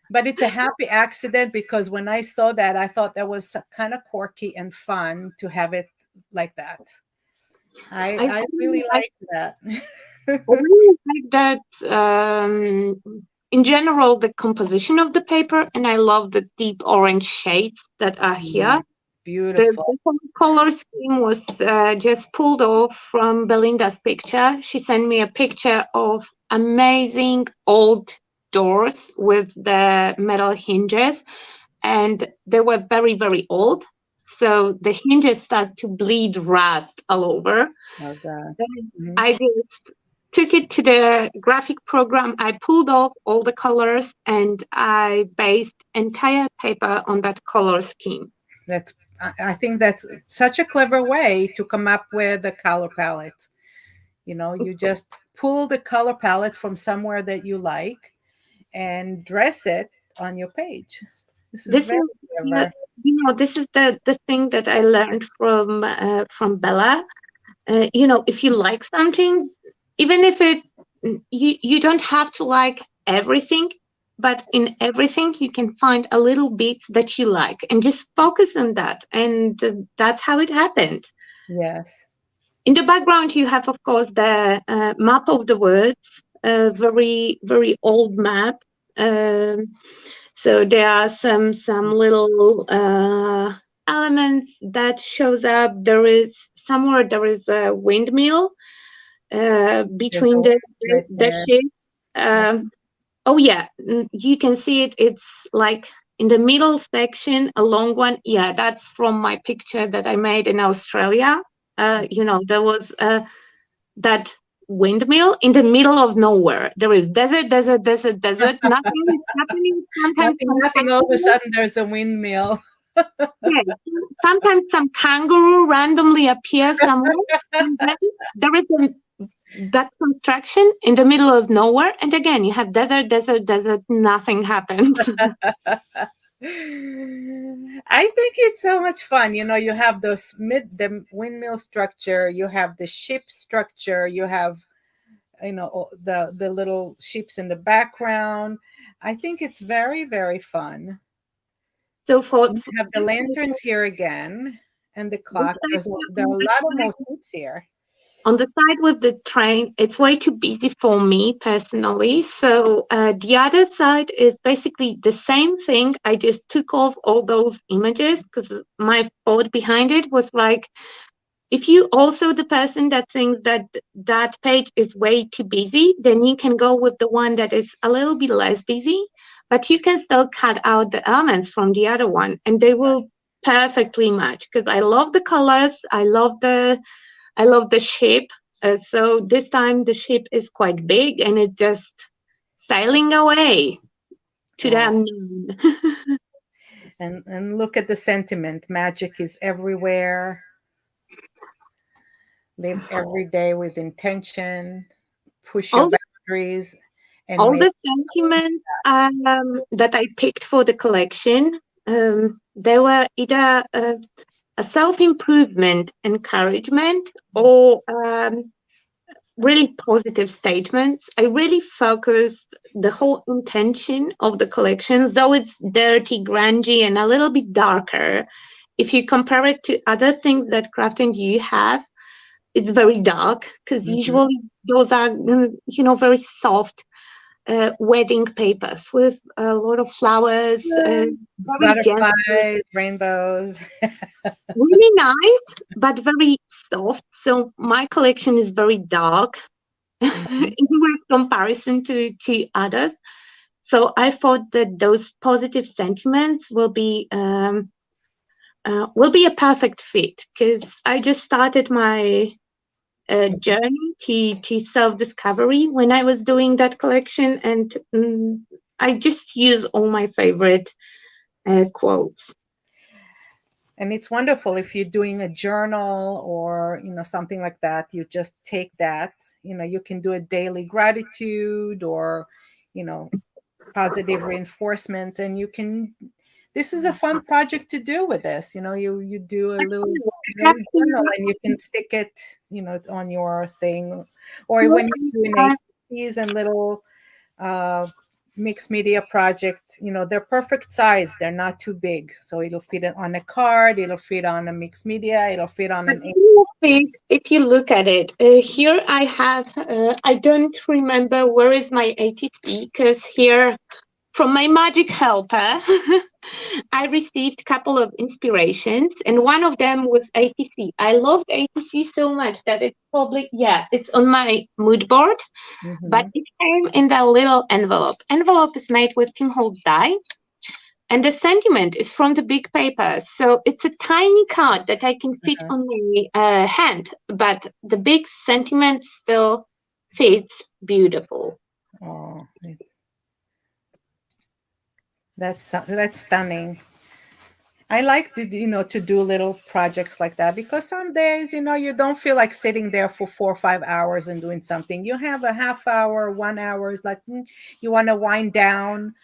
But it's a happy accident because when I saw that, I thought that was kind of quirky and fun to have it like that. I I I really really like like that. I really like that. In general, the composition of the paper, and I love the deep orange shades that are here. Mm, The, beautiful. the whole color scheme was just pulled off from Belinda's picture. She sent me a picture of amazing old doors with the metal hinges, and they were very, very old. So the hinges start to bleed rust all over. Oh God. Then Mhm. I just took it to the graphic program. I pulled off all the colors and I based entire paper on that color scheme. That's I think that's such a clever way to come up with a color palette. You just pull the color palette from somewhere that you like and dress it on your page. This is This very is, uh, clever. this is the thing that I learned from Bella. If you like something, even if you don't have to like everything, but in everything you can find a little bit that you like and just focus on that. And that's how it happened. Yes. In the background, you have, of course, the map of the words, a very, very old map. Um, so there are some little elements that shows up. There is a windmill There's a between the word right the there. ships. Oh yeah, you can see it. It's like in the middle section, a long one. Yeah, that's from my picture that I made in Australia. There was that windmill in the middle of nowhere. There is desert, desert, desert, desert. Nothing is happening. Sometimes Nothing, some nothing. All of a kangaroo. sudden, there's a windmill. Yeah, sometimes some kangaroo randomly appears somewhere, and then there is that construction in the middle of nowhere, and again you have desert, desert, desert. Nothing happens. I think it's so much fun. You have the windmill structure, you have the ship structure, you have the little ships in the background. I think it's very, very fun. So for, And for you have the lanterns here again and the this clock. There are on a the lot of side motifs here. on the side with the train, it's way too busy for me personally. So the other side is basically the same thing. I just took off all those images because my thought behind it was like, if you also the person that thinks that that page is way too busy, then you can go with the one that is a little bit less busy, but you can still cut out the elements from the other one and they will perfectly match because I love the colors. I love the shape. So this time the ship is quite big and it's just sailing away to the Oh, unknown. and look at the sentiment. Magic is everywhere. Live every day with intention. Push your all the boundaries and all make. the sentiments that I picked for the collection, they were either a self-improvement encouragement or really positive statements. I really focused the whole intention of the collection, though it's dirty, grungy, and a little bit darker. If you compare it to other things that Craft and You have, it's very dark because Mhm. usually those are, very soft wedding papers with a lot of flowers, very gentle, Butterflies, rainbows. really nice, but very soft. So my collection is very dark Mhm. in comparison to others. So I thought that those positive sentiments will be a perfect fit because I just started my journey to self discovery when I was doing that collection, and I just use all my favorite quotes. And it's wonderful if you're doing a journal or something like that. You just take that, you can do a daily gratitude or you know positive reinforcement, and you can this is a fun project to do with this. You do a little Actually, I have little journal and you can stick it on your thing, or to when you're doing APCs and little uh, mixed media project, they're perfect size. They're not too big. So it'll fit it on a card, it'll fit on a mixed media, it'll fit on but an if you look at it, here I have, I don't remember where is my ATC, because here from my magic helper, I received a couple of inspirations, and one of them was ATC. I loved ATC so much that it's probably, yeah, it's on my mood board, but Mm-hmm. it came in that little envelope. Envelope is made with Tim Holtz dye, and the sentiment is from the big paper. So it's a tiny card that I can fit Uh-huh. on my hand, but the big sentiment still fits beautiful. Oh, that's stunning. I like to do little projects like that because some days, you don't feel like sitting there for 4 or 5 hours and doing something. You have a half hour, 1 hour is like you want to wind down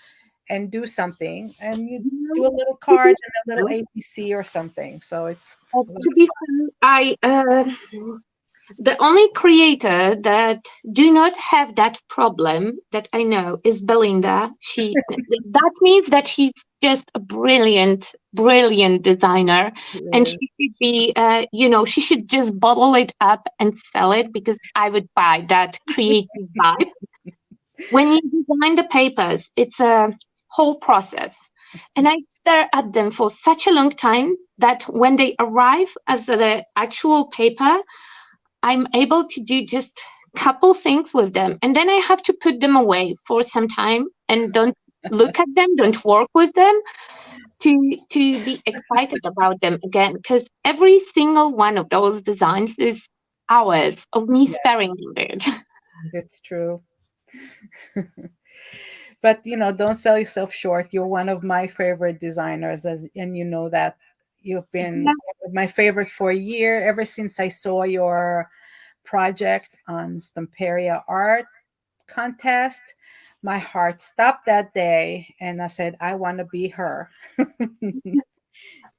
and do something, and you do a little To be card and a little fair, APC or something. So it's to be fair, I the only creator that do not have that problem that I know is Belinda. That means that she's just a brilliant, brilliant designer, and uh, she should be, she should just bottle it up and sell it because I would buy that creative vibe. When you design the papers, it's a whole process, and I stare at them for such a long time that when they arrive as the actual paper, I'm able to do just couple things with them, and then I have to put them away for some time and don't look at them, don't work with them to be excited about them again, because every single one of those designs is hours of me yeah, staring at it. it's true. But don't sell yourself short. You're one of my favorite designers, and you know that you've been my favorite for a year ever since I saw your project on Stamperia Art Contest. My heart stopped that day, and I said, I want to be her.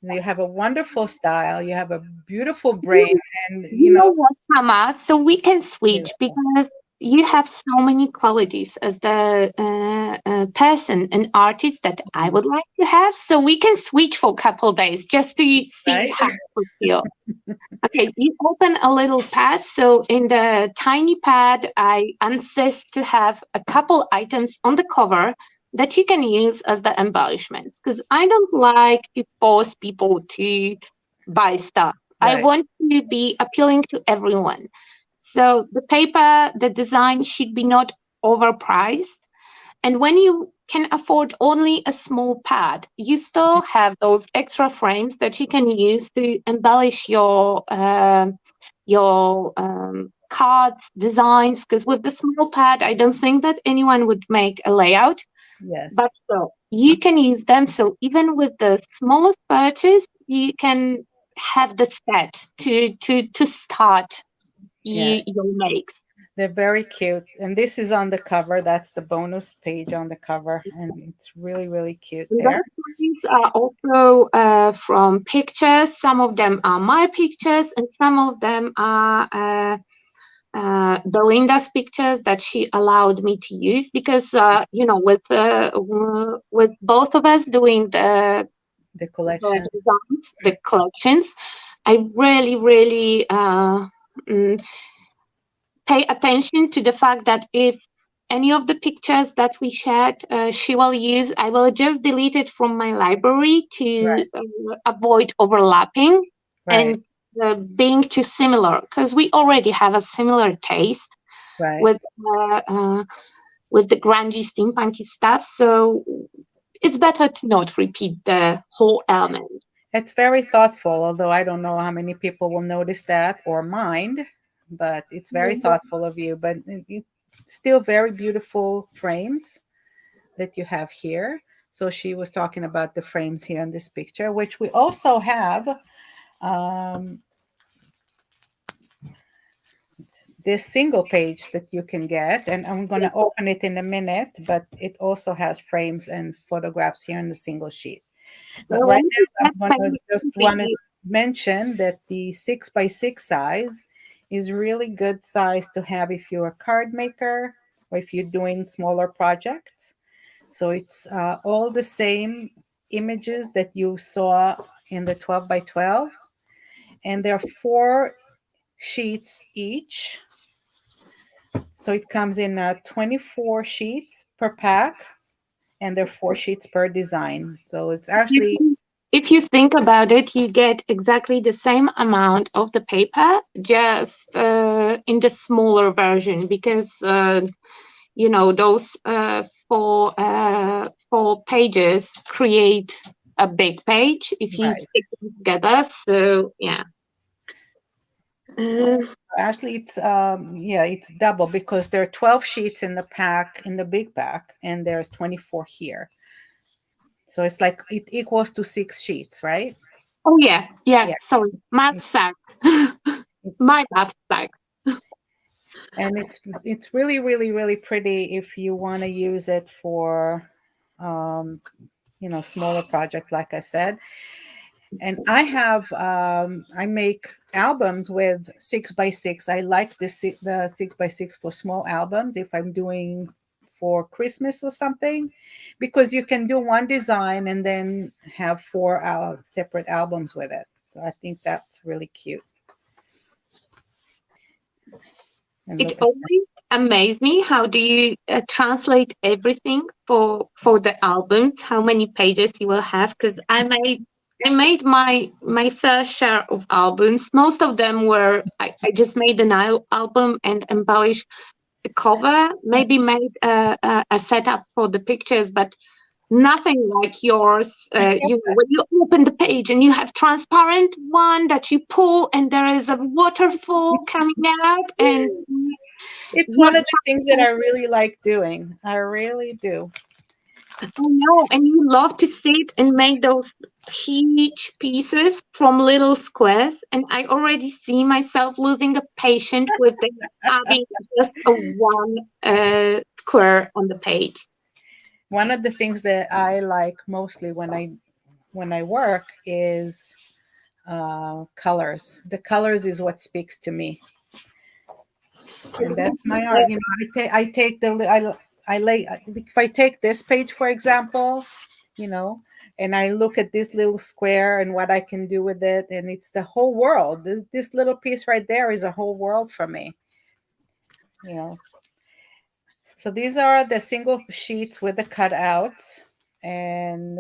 You have a wonderful style. You have a beautiful brain, and You know what, Tama? So we can switch beautiful. because you have so many qualities as the person, an artist that I would like to have. So we can switch for a couple days just to see Right? how it would feel. Okay, you open a little pad. So in the tiny pad, I insist to have a couple items on the cover that you can use as the embellishments because I don't like to force people to buy stuff. I Right. want to be appealing to everyone. So the paper, the design should be not overpriced. And when you can afford only a small pad, you still have those extra frames that you can use to embellish your cards, designs. Because with the small pad, I don't think that anyone would make a layout, but Yes. still, you can use them. So even with the smallest purchase, you can have the set to start Yeah. your makes. They're very cute. And this is on the cover. That's the bonus page on the cover. And it's really, really cute And there. those ones are also from pictures. Some of them are my pictures, and some of them are Belinda's pictures that she allowed me to use because, with both of us doing The the collection. designs, the collections, I really, really mm, pay attention to the fact that if any of the pictures that we shared she will use, I will just delete it from my library to Right. avoid overlapping Right. and being too similar because we already have a similar taste Right. with uh, uh, with the grungy steampunky stuff. So it's better to not repeat the whole element. It's very thoughtful, although I don't know how many people will notice that or mind, but it's very thoughtful of you. But it's still very beautiful frames that you have here. So she was talking about the frames here in this picture, which we also have um, this single page that you can get. And I'm going to open it in a minute, but it also has frames and photographs here in the single sheet. But Well, right now, I'm going to just want to you. mention that the 6x6 size is really good size to have if you're a card maker or if you're doing smaller projects. So it's all the same images that you saw in the 12x12. And there are 4 sheets each. So it comes in 24 sheets per pack, and there are 4 sheets per design. So it's actually If you think about it, you get exactly the same amount of the paper, just in the smaller version, because those 4 pages create a big page if you right. stick them together. So yeah. Uh, Actually, it's double because there are 12 sheets in the pack, in the big pack, and there's 24 here. So it's like it equals to 6 sheets, right? oh yeah, yeah. Yeah. Sorry, math It- sucks. it- My math sucks. And it's really, really, really pretty if you want to use it for smaller project, like I said. And I make albums with 6x6. I like the 6x6 for small albums if I'm doing for Christmas or something, because you can do one design and then have 4 separate albums with it. So I think that's really cute. And It look at that. always amazed me. How do you translate everything for the albums? How many pages you will have? Because I made my fair share of albums. Most of them were I just made an album and embellished the cover. Maybe made a setup for the pictures, but nothing like yours. When you open the page and you have transparent one that you pull, and there is a waterfall coming out, and It's you one of the things that I really like doing. I really do. I know, and you love to sit and make those huge pieces from little squares. And I already see myself losing the patience with them having just a one square on the page. One of the things that I like mostly when I work is colors. The colors is what speaks to me, and that's my art. I take I lay if I take this page for example, you know, and I look at this little square and what I can do with it, and it's the whole world. This little piece right there is a whole world for me, you know. So these are the single sheets with the cutouts, and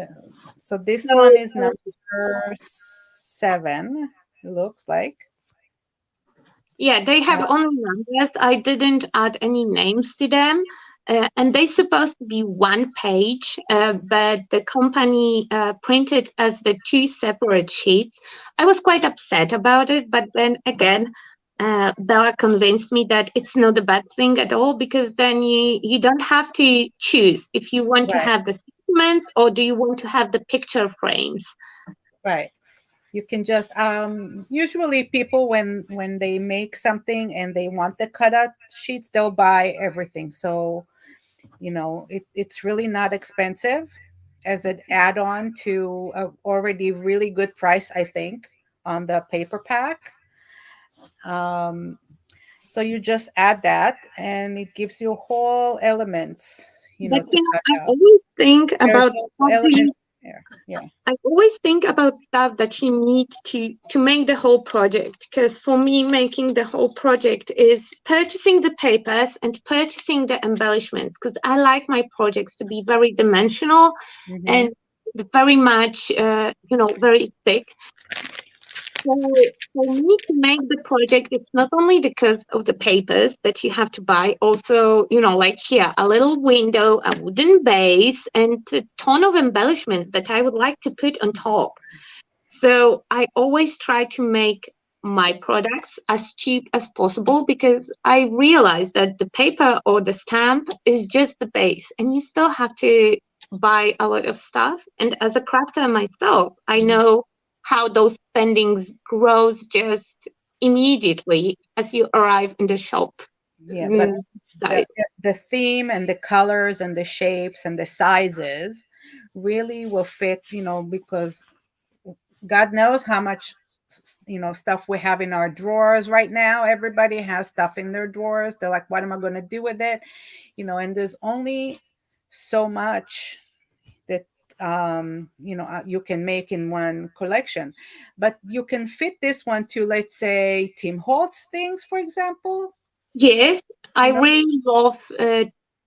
so this one So is number 7. It looks like. yeah, they have Uh, only numbers. I didn't add any names to them. And they're supposed to be one page, but the company printed as the 2 separate sheets. I was quite upset about it, but then again, Bella convinced me that it's not a bad thing at all, because then you don't have to choose if you want to right, have the segments or do you want to have the picture frames. right. You can just usually people when they make something and they want the cutout sheets, they'll buy everything. So it's really not expensive as an add-on to a already really good price, I think, on the paper pack. um, so you just add that and it gives you whole elements, But to cut I out. always think There's about whole how do you elements there. Yeah. I always think about stuff that you need to make the whole project. Because for me, making the whole project is purchasing the papers and purchasing the embellishments. Because I like my projects to be very dimensional Hmm. and very much, very thick. So for me to make the project, it's not only because of the papers that you have to buy, also, like here, a little window, a wooden base, and a ton of embellishment that I would like to put on top. So I always try to make my products as cheap as possible, because I realize that the paper or the stamp is just the base, and you still have to buy a lot of stuff. And as a crafter myself, I know how those spendings grows just immediately as you arrive in the shop. Yeah, but Mm, the side. the theme and the colors and the shapes and the sizes really will fit, because God knows how much stuff we have in our drawers right now. Everybody has stuff in their drawers. They're like, what am I going to do with it? And there's only so much that you can make in one collection, but you can fit this one to, let's say, Tim Holtz things, for example. Yes, I you know really love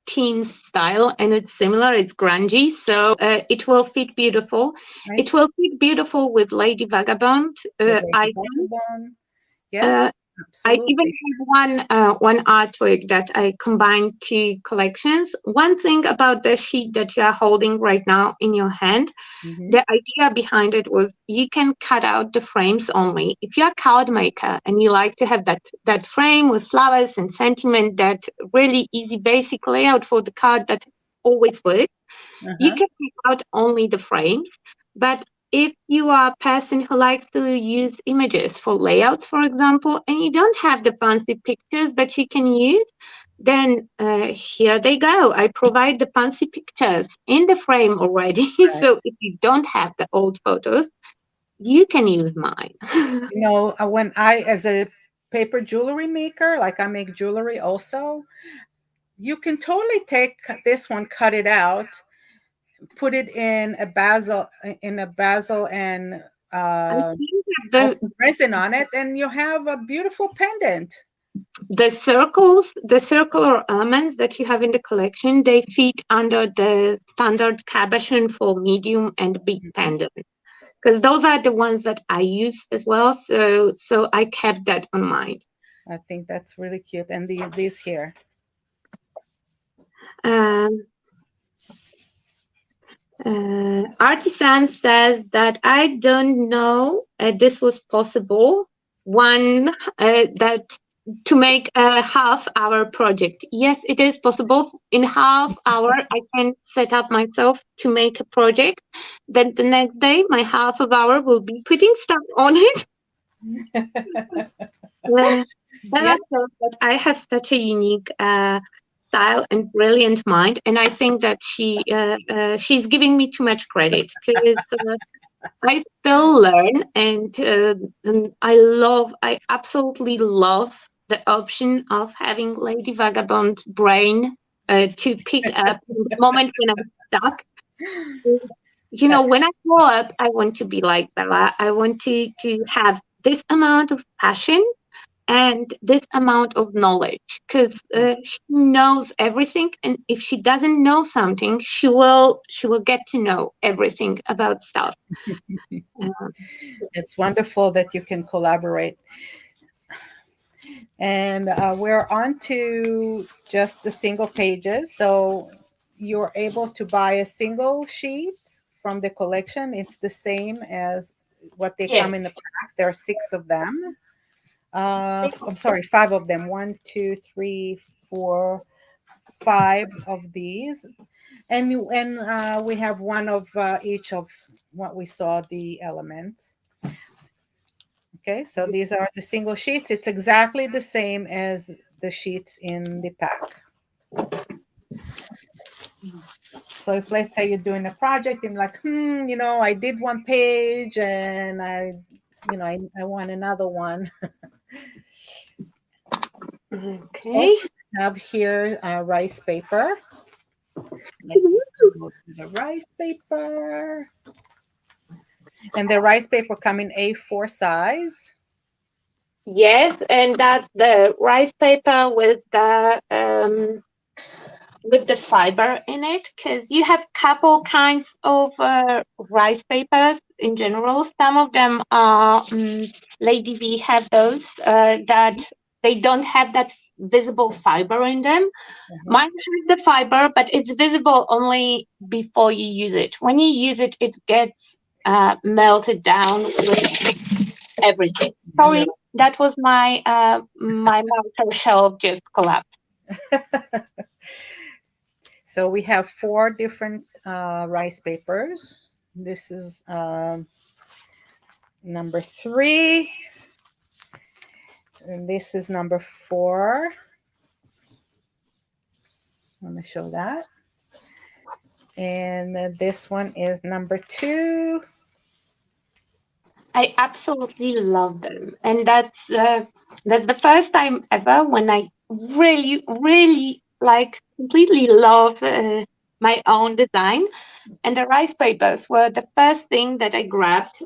teen style, and it's similar. It's grungy, so it will fit beautiful. right, It will fit beautiful with Lady Vagabond with Lady icon. Vagabond. Yes, Uh, I even absolutely. have one artwork that I combined two collections. One thing about the sheet that you are holding right now in your hand, Hmm. the idea behind it was you can cut out the frames only. If you're a card maker and you like to have that frame with flowers and sentiment, that really easy basic layout for the card that always works, you Uh-huh. can pick out only the frames. But if you are a person who likes to use images for layouts, for example, and you don't have the fancy pictures that you can use, then here they go. I provide the fancy pictures in the frame already. Right. So if you don't have the old photos, you can use mine. When I, as a paper jewelry maker, like I make jewelry also, you can totally take this one, cut it out, put it in a basil and I uh, think add that some resin on it, and you have a beautiful pendant. the circular elements that you have in the collection, they fit under the standard cabochon for medium and big Mhm. pendant, because those are the ones that I use as well. So I kept that on mind. I think that's really cute. And these here. Um, Artisan says that I don't know this was possible. One that to make a half hour project. Yes, it is possible. In half hour, I can set up myself to make a project. Then the next day, my half of hour will be putting stuff on it. Uh, and Yeah. I thought that I have such a unique style and brilliant mind, and I think that she's giving me too much credit because I still learn, and I absolutely love the option of having Lady Vagabond brain to pick up in the moment when I'm stuck. When I grow up, I want to be like Bella. I want to have this amount of passion and this amount of knowledge, because she knows everything, and if she doesn't know something, she will get to know everything about stuff. Uh, It's wonderful that you can collaborate. And we're on to just the single pages. So you're able to buy a single sheet from the collection. It's the same as what they yes. come in the pack. There are six of them. I'm sorry, five of them. One, two, three, four, five of these. And we have one of each of what we saw, the elements. Okay, so these are the single sheets. It's exactly the same as the sheets in the pack. So if, let's say, you're doing a project and like, I did one page and I want another one. Okay. Also have here rice paper. Let's go to the rice paper. And the rice paper come in A4 size. Yes, and that's the rice paper with the fiber in it, because you have couple kinds of rice papers in general. Some of them are Lady V have those that they don't have that visible fiber in them. Uh-huh. Mine has the fiber, but it's visible only before you use it. When you use it, it gets melted down with everything. Sorry, that was my marker shelf just collapsed. So we have four different rice papers. This is number 3, and this is number 4. I'm going to show that. And this one is number 2. I absolutely love them, and that's the first time ever when I really, really like completely love my own design. And the rice papers were the first thing that I grabbed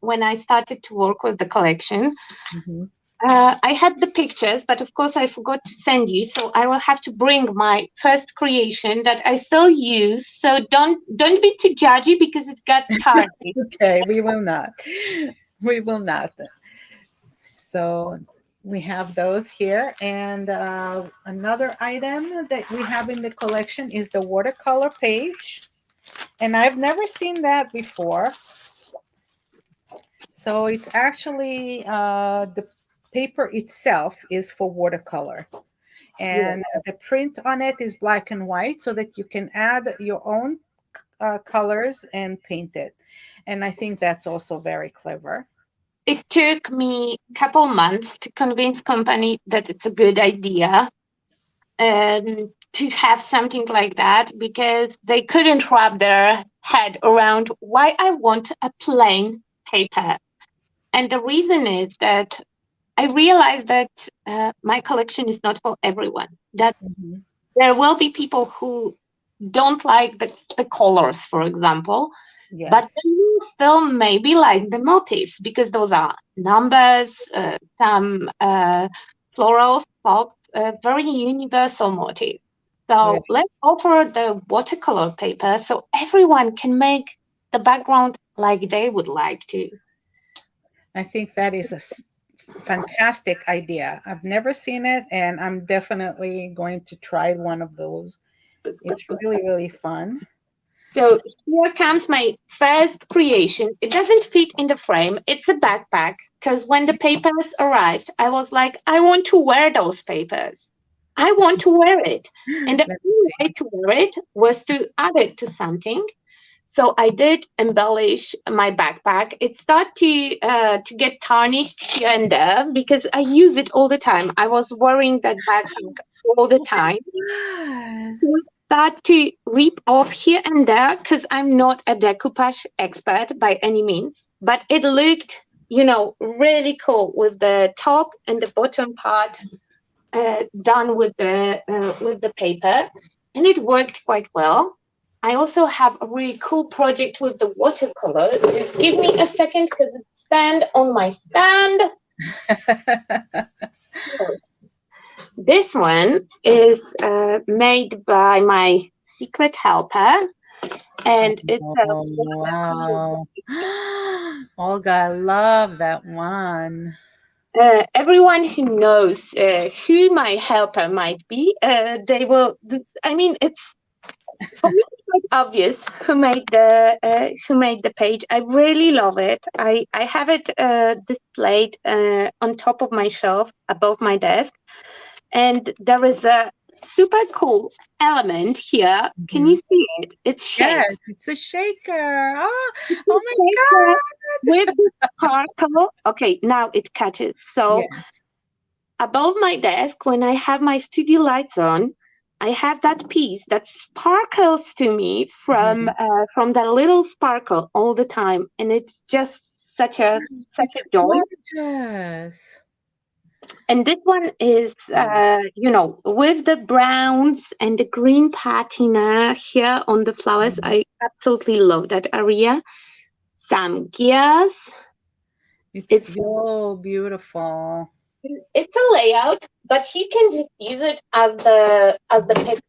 when I started to work with the collection. Mm-hmm. I had the pictures, but of course I forgot to send you, so I will have to bring my first creation that I still use. So don't be too judgy because it got tardy. Okay, we will not. We will not. So we have those here. And another item that we have in the collection is the watercolor page. And I've never seen that before. So it's actually the paper itself is for watercolor. Yeah. And the print on it is black and white so that you can add your own colors and paint it. And I think that's also very clever. It took me a couple months to convince company that it's a good idea to have something like that because they couldn't wrap their head around why I want a plain paper. And the reason is that I realized that my collection is not for everyone. That Mhm. there will be people who don't like the colors, for example, but Yes. they will still maybe like the motifs because those are numbers, some floral spots, very universal motifs. Right. So let's offer the watercolor paper so everyone can make the background like they would like to. I think that is a fantastic idea. I've never seen it, and I'm definitely going to try one of those. It's really, really fun. So here comes my first creation. It doesn't fit in the frame. It's a backpack because when the papers arrived, I was like, I want to wear those papers. I want to wear it. And the Let me only way see. to wear it was to add it to something. So I did embellish my backpack. It started to get tarnished here and there because I use it all the time. I was wearing that backpack all the Oh time my God. will start to rip off here and there because I'm not a decoupage expert by any means, but it looked, really cool with the top and the bottom part done with the paper, and it worked quite well. I also have a really cool project with the watercolor. Just give me a second because it's stand on my stand. This one is made by my secret helper, and it's a Oh, wow. Olga, I love that one. everyone who knows who my helper might be, they will. I mean, it's for me it's quite obvious who made the page. I really love it. I have it displayed on top of my shelf above my desk. And there is a super cool element here. Can you Mhm. see it? It Yes, shakes. it's a shaker. Oh, It's oh a my shaker God. with the sparkle. Okay, now it catches. So Yes. above my desk, when I have my studio lights on, I have that piece that sparkles to me Mhm. from that little sparkle all the time, and it's just such a It's joy. gorgeous. And this one is, Wow. with the browns and the green patina here on the flowers. Mhm. I absolutely love that area. Some gears. It's It's so beautiful. it's a layout, but you can just use it as the picture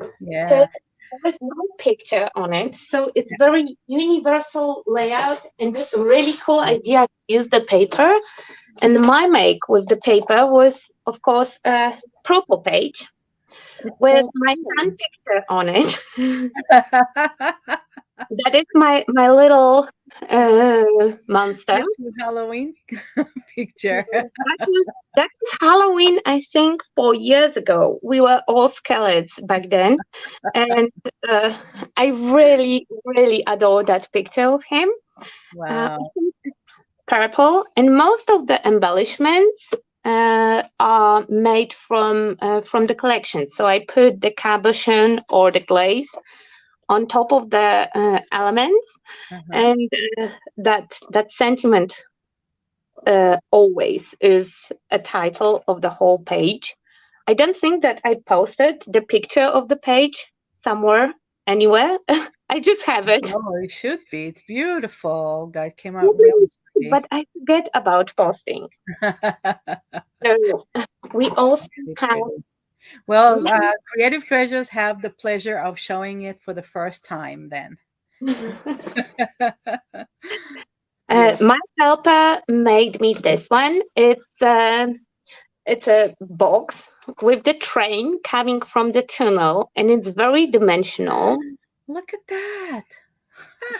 because Yeah. there's no picture on it. So it's very universal layout, and it's a really cool idea to use the paper. And my make with the paper was, of course, a purple page It's with so my cool. son picture on it. That is my little monster. That's your Halloween picture. That was Halloween, I think, 4 years ago. We were all skeletons back then, and uh, I really, really adore that picture of him. I Wow. think it's purple, and most of the embellishments are made from the collection. So I put the cabochon or the glaze on top of the elements, Uh-huh. and that sentiment always is a title of the whole page. I don't think that I posted the picture of the page somewhere, anywhere. I just have it. Oh, it should be. It's beautiful. That came out really pretty. But I forget about posting. So we also Really have. pretty. Well, Creative Treasures have the pleasure of showing it for the first time then. It's beautiful. My helper made me this one. It's a box with the train coming from the tunnel, and it's very dimensional. Look at that.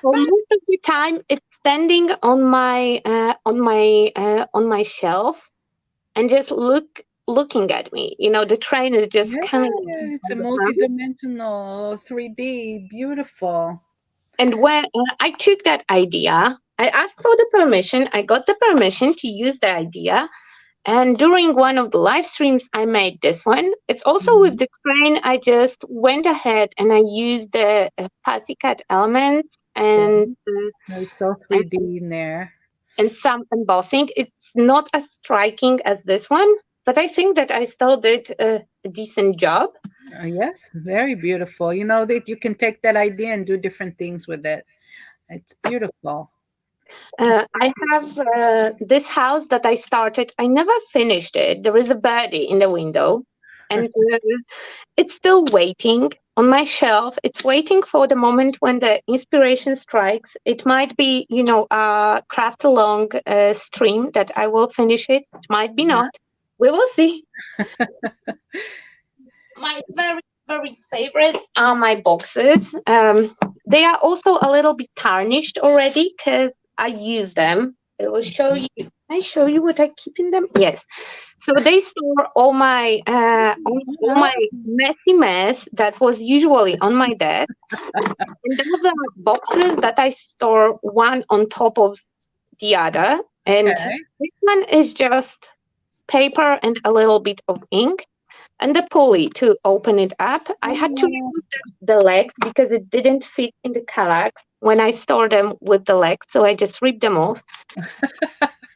For most of the time, it's standing on my shelf and just looking at me. The train is just Yeah, coming it's a all the time. multi-dimensional 3D. Beautiful. And when I took that idea, I asked for the permission. I got the permission to use the idea. And during one of the live streams, I made this one. It's also with Mhm. the train. I just went ahead and I used the pussycat elements Yeah, so it's so and 3D in there. some embossing. It's not as striking as this one, but I think that I still did a decent job. Yes, very beautiful. You know that you can take that idea and do different things with it. It's beautiful. It's I have this house that I started. I never finished it. There is a birdie in the window, and it's still waiting on my shelf. It's waiting for the moment when the inspiration strikes. It might be, a craft along stream that I will finish it. It might be not. We will see. My very, very favorites are my boxes. They are also a little bit tarnished already because I use them. I will show you. Can I show you what I keep in them? Yes. So they store all my oh, messy mess that was usually on my desk. And those are boxes that I store one on top of the other. And okay. this one is just paper and a little bit of ink and the pulley to open it up. I had to Oh, remove the legs because it didn't fit in the kallax when I stored them with the legs, so I just ripped them off.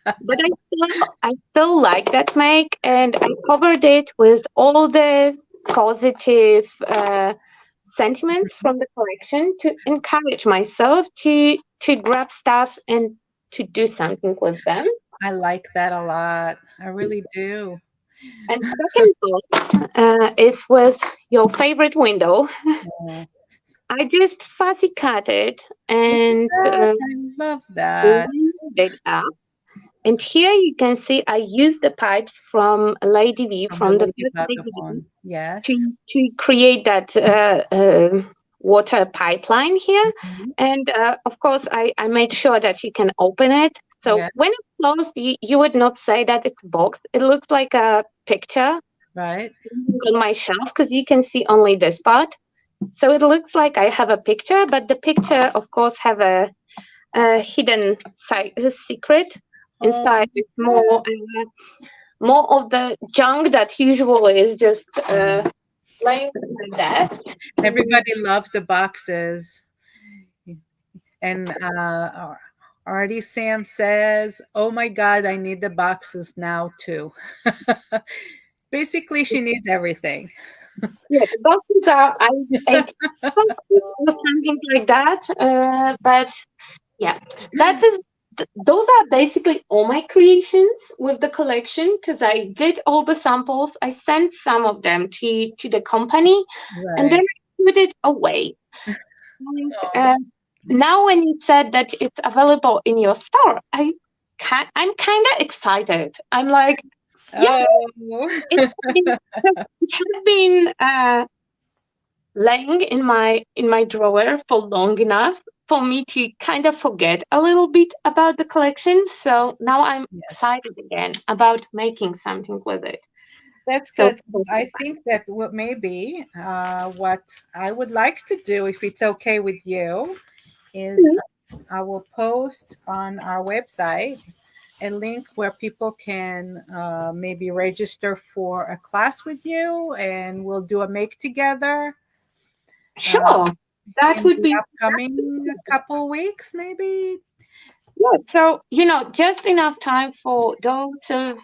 But I still like that make, and I covered it with all the positive sentiments from the collection to encourage myself to grab stuff and to do something with them. I like that a lot. I really do. And second box is with your favorite window. Oh, I just fussy cut it look at and that. I love that. lined it up. And here you can see I used the pipes from Lady V From the from the Lady first DVD Vagabond. to Yes. to create that water pipeline here. Mhm. And of course, I made sure that you can open it. So Yeah, when it's closed, you would not say that it's boxed. It looks like a picture right. on my shelf because you can see only this part. So it looks like I have a picture, but the picture, of course, have a hidden a secret Oh, inside. It's more of the junk that usually is just laying on the desk. everybody loves the boxes. And Artie Sam says, "Oh my God, I need the boxes now too." Basically, she needs everything. Yeah, the boxes are I or something like that. But yeah, that is those are basically all my creations with the collection because I did all the samples. I sent some of them to the company, and then Right. I put it away. And, Oh, now, when you said that it's available in your store, I'm kind of excited. I'm like, yeah, oh. it has been, it has been laying in my drawer for long enough for me to kind of forget a little bit about the collection. So now I'm Yes. excited again about making something with it. That's So good. I think that what maybe what I would like to do, if it's okay with you, is I will post on our website a link where people can maybe register for a class with you, and we'll do a make together uh, sure, that in would the be. upcoming couple weeks, maybe. Yeah, so just enough time for those of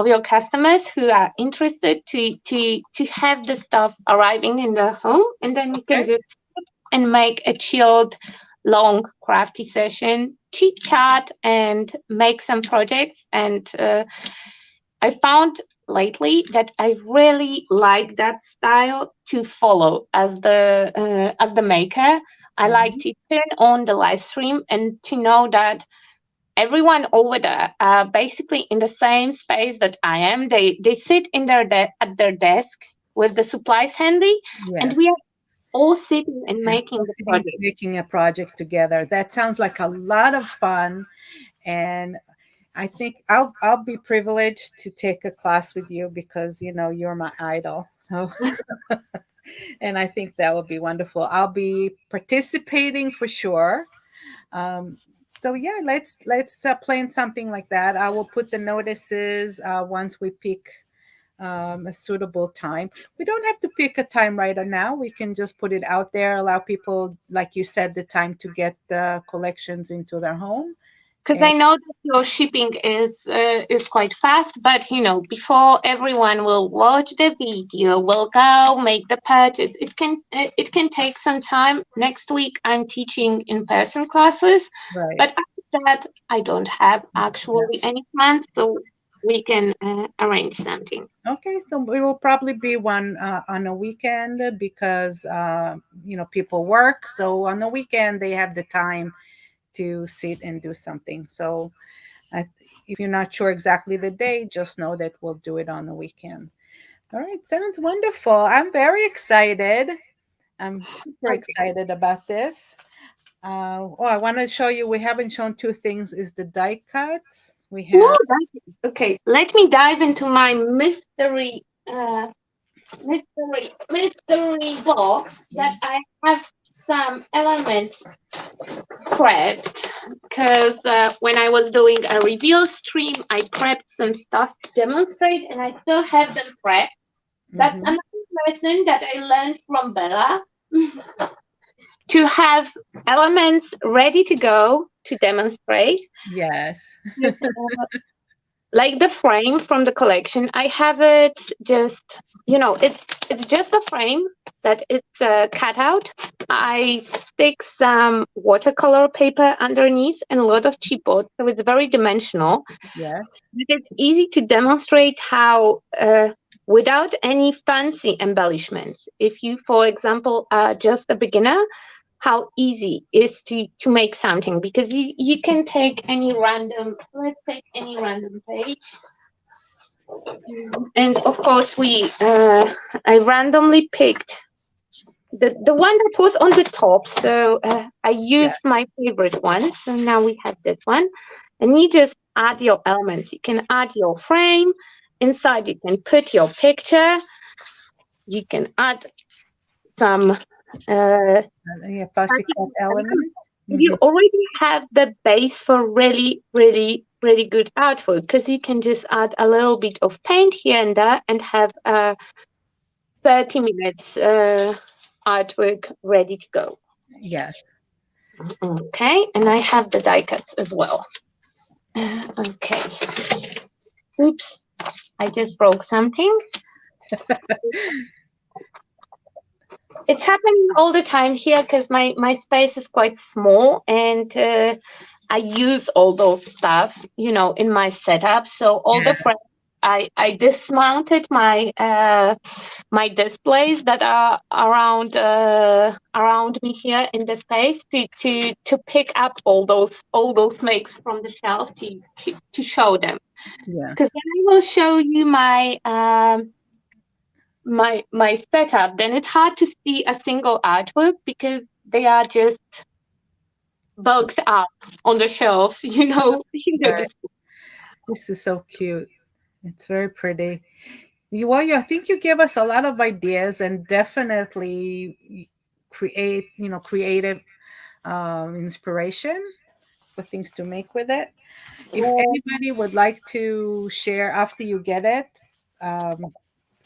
your customers who are interested to have the stuff arriving in their home, and then you can Okay. just and make a chilled, long, crafty session, chit chat, and make some projects. And I found lately that I really like that style to follow as the maker. I like Mhm. to turn on the live stream and to know that everyone over there are basically in the same space that I am. They sit in at their desk with the supplies handy, and Yes. we are all sitting and And making we're the sitting project. making a project together. That sounds like a lot of fun, and I think I'll be privileged to take a class with you because you're my idol. So, and I think that will be wonderful. I'll be participating for sure. Um, so yeah, let's plan something like that. I will put the notices once we pick a suitable time. We don't have to pick a time right now. We can just put it out there, allow people, like you said, the time to get the collections into their home. Because And I know that your shipping is quite fast, but before everyone will watch the video, will go make the purchase. It can take some time. Next week I'm teaching in person classes, right, but after that I don't have yeah. actually any plans, so we can arrange something. Okay, so it will probably be one on a weekend because people work. So on the weekend they have the time to sit and do something. So I, if you're not sure exactly the day, just know that we'll do it on the weekend. All right, sounds wonderful. I'm very excited. I'm super Okay. excited about this. I want to show you. We haven't shown two things. Is the die cut? We Ooh, have okay, let me dive into my mystery box that I have some elements prepped because when I was doing a reveal stream, I prepped some stuff to demonstrate, and I still have them prepped. That's hmm another lesson that I learned from Bella to have elements ready to go to demonstrate. yes, Like the frame from the collection, I have it just, it's just a frame that it's cut out. I stick some watercolor paper underneath and a lot of chipboard, so it's very dimensional. yes, It's easy to demonstrate how, without any fancy embellishments, if you, for example, are just a beginner, how easy is to make something, because you can take any random, let's take any random page, and of course we I randomly picked the one that was on the top, so I yes, used my favorite one, so now we have this one, and you just add your elements. You can add your frame inside, you can put your picture, you can add some yeah. Fussy cut element. you hmm already have the base for really, really, really good output, because you can just add a little bit of paint here and there and have a 30 minutes artwork ready to go. Yes. Okay, and I have the die cuts as well. Okay, oops, I just broke something. It's happening all the time here because my space is quite small, and I use all those stuff, in my setup. So all Yeah. the frames, I dismounted my displays that are around me here in the space to pick up all those makes from the shelf to show them. Yeah. Because then I will show you my setup, then it's hard to see a single artwork because they are just bulked up on the shelves. Right. This is so cute. It's very pretty. I think you give us a lot of ideas and definitely creative inspiration for things to make with it. If anybody would like to share after you get it, um,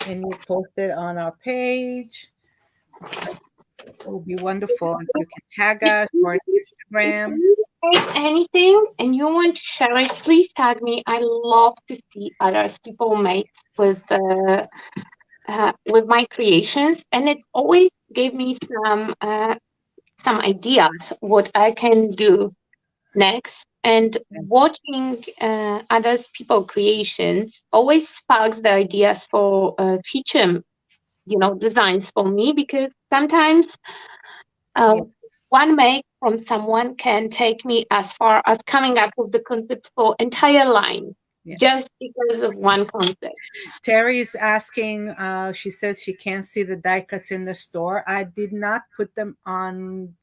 and you post it on our page, it will be wonderful. If you can tag If us or if Instagram. you make anything and you want to share it, please tag me. I love to see others people make with my creations, and it always gave me some ideas what I can do next. And watching others people creations always sparks the ideas for future, designs for me because sometimes uh, Yeah, one make from someone can take me as far as coming up with the concept for entire line yeah. just because of one concept. Terry is asking, she says she can't see the die cuts in the store. I did not put them on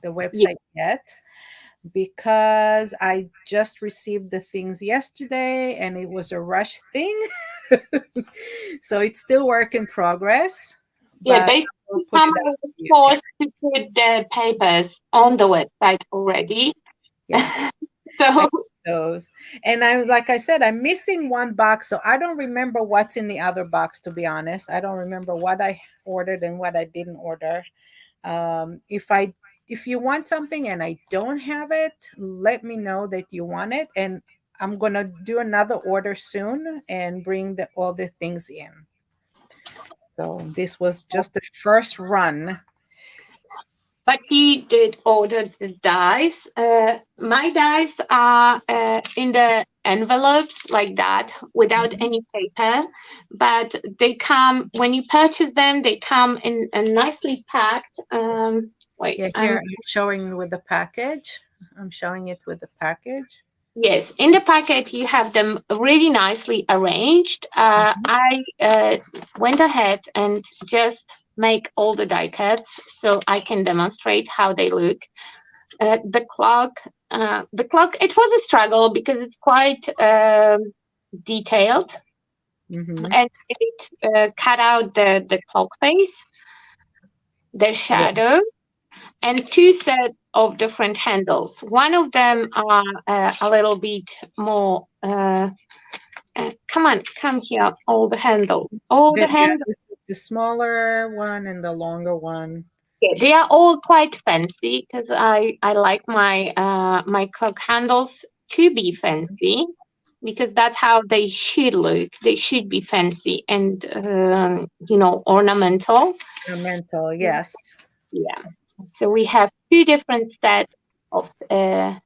the Yeah, website yet because I just received the things yesterday and it was a rush thing. So it's still work in progress, yeah. but Basically, we'll put it someone up was for you, Terry. forced to put the papers on the website already. Yes. I So those. And I like I said, I'm missing one box, so I don't remember what's in the other box, to be honest. I don't remember what I ordered and what I didn't order. If you want something and I don't have it, let me know that you want it, and I'm gonna do another order soon and bring all the things in. So this was just the first run. but he did order the dice. My dice are in the envelopes like that without Mhm. any paper, but they come when you purchase them. They come in a nicely packed. Wait, Yeah, here I'm showing with the package. I'm showing it with the package. yes, in the packet you have them really nicely arranged. Mhm. I went ahead and just make all the die cuts so I can demonstrate how they look. The clock, it was a struggle because it's quite detailed, Mhm. and it cut out the clock face, the Yeah. shadow, and two sets of different handles. One of them are a little bit more. Come on, come here. All the handles, all the Yeah, handles. this is the smaller one and the longer one. Yeah, they are all quite fancy because I like my clock handles to be fancy because that's how they should look. They should be fancy and ornamental. Ornamental, yes. Yeah. So we have two different sets of Okay.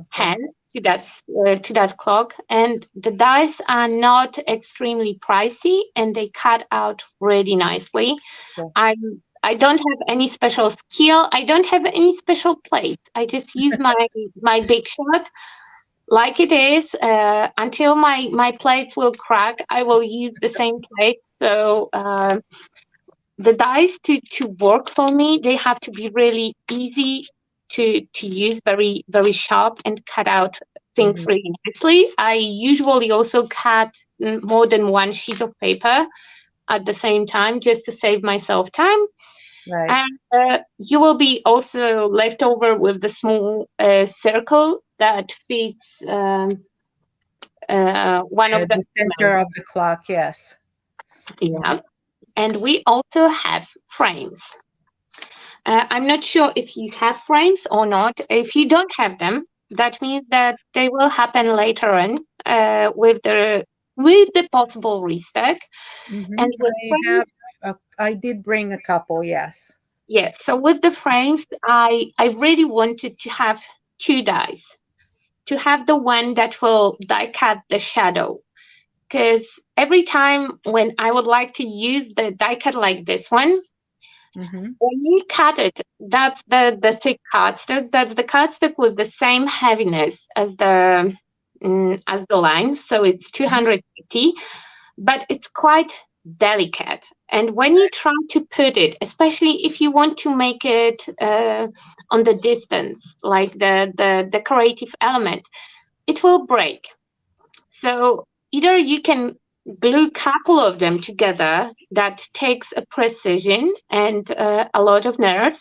hands to that clock, and the dice are not extremely pricey, and they cut out really nicely. Cool. I don't have any special skill. I don't have any special plate. I just use my big shot like it is until my plates will crack. I will use the same plates. So the dice to work for me, they have to be really easy to use, very very sharp, and cut out things Mhm. really nicely. I usually also cut more than one sheet of paper at the same time just to save myself time. Right. And you will be also left over with the small circle that fits one of the The center elements. of the clock, yes. Yeah. And we also have frames. I'm not sure if you have frames or not. If you don't have them, that means that they will happen later on with the possible restock. Hmm. And with frames, I did bring a couple, yes. yes. So with the frames, I really wanted to have two dies, to have the one that will die cut the shadow. Because every time when I would like to use the die cut like this one, Hmm. when you cut it, that's the thick cardstock. That's the cardstock with the same heaviness as the line. So it's 250, but it's quite delicate. And when you try to put it, especially if you want to make it on the distance, like the decorative element, it will break. So either you can glue couple of them together, that takes a precision and a lot of nerves.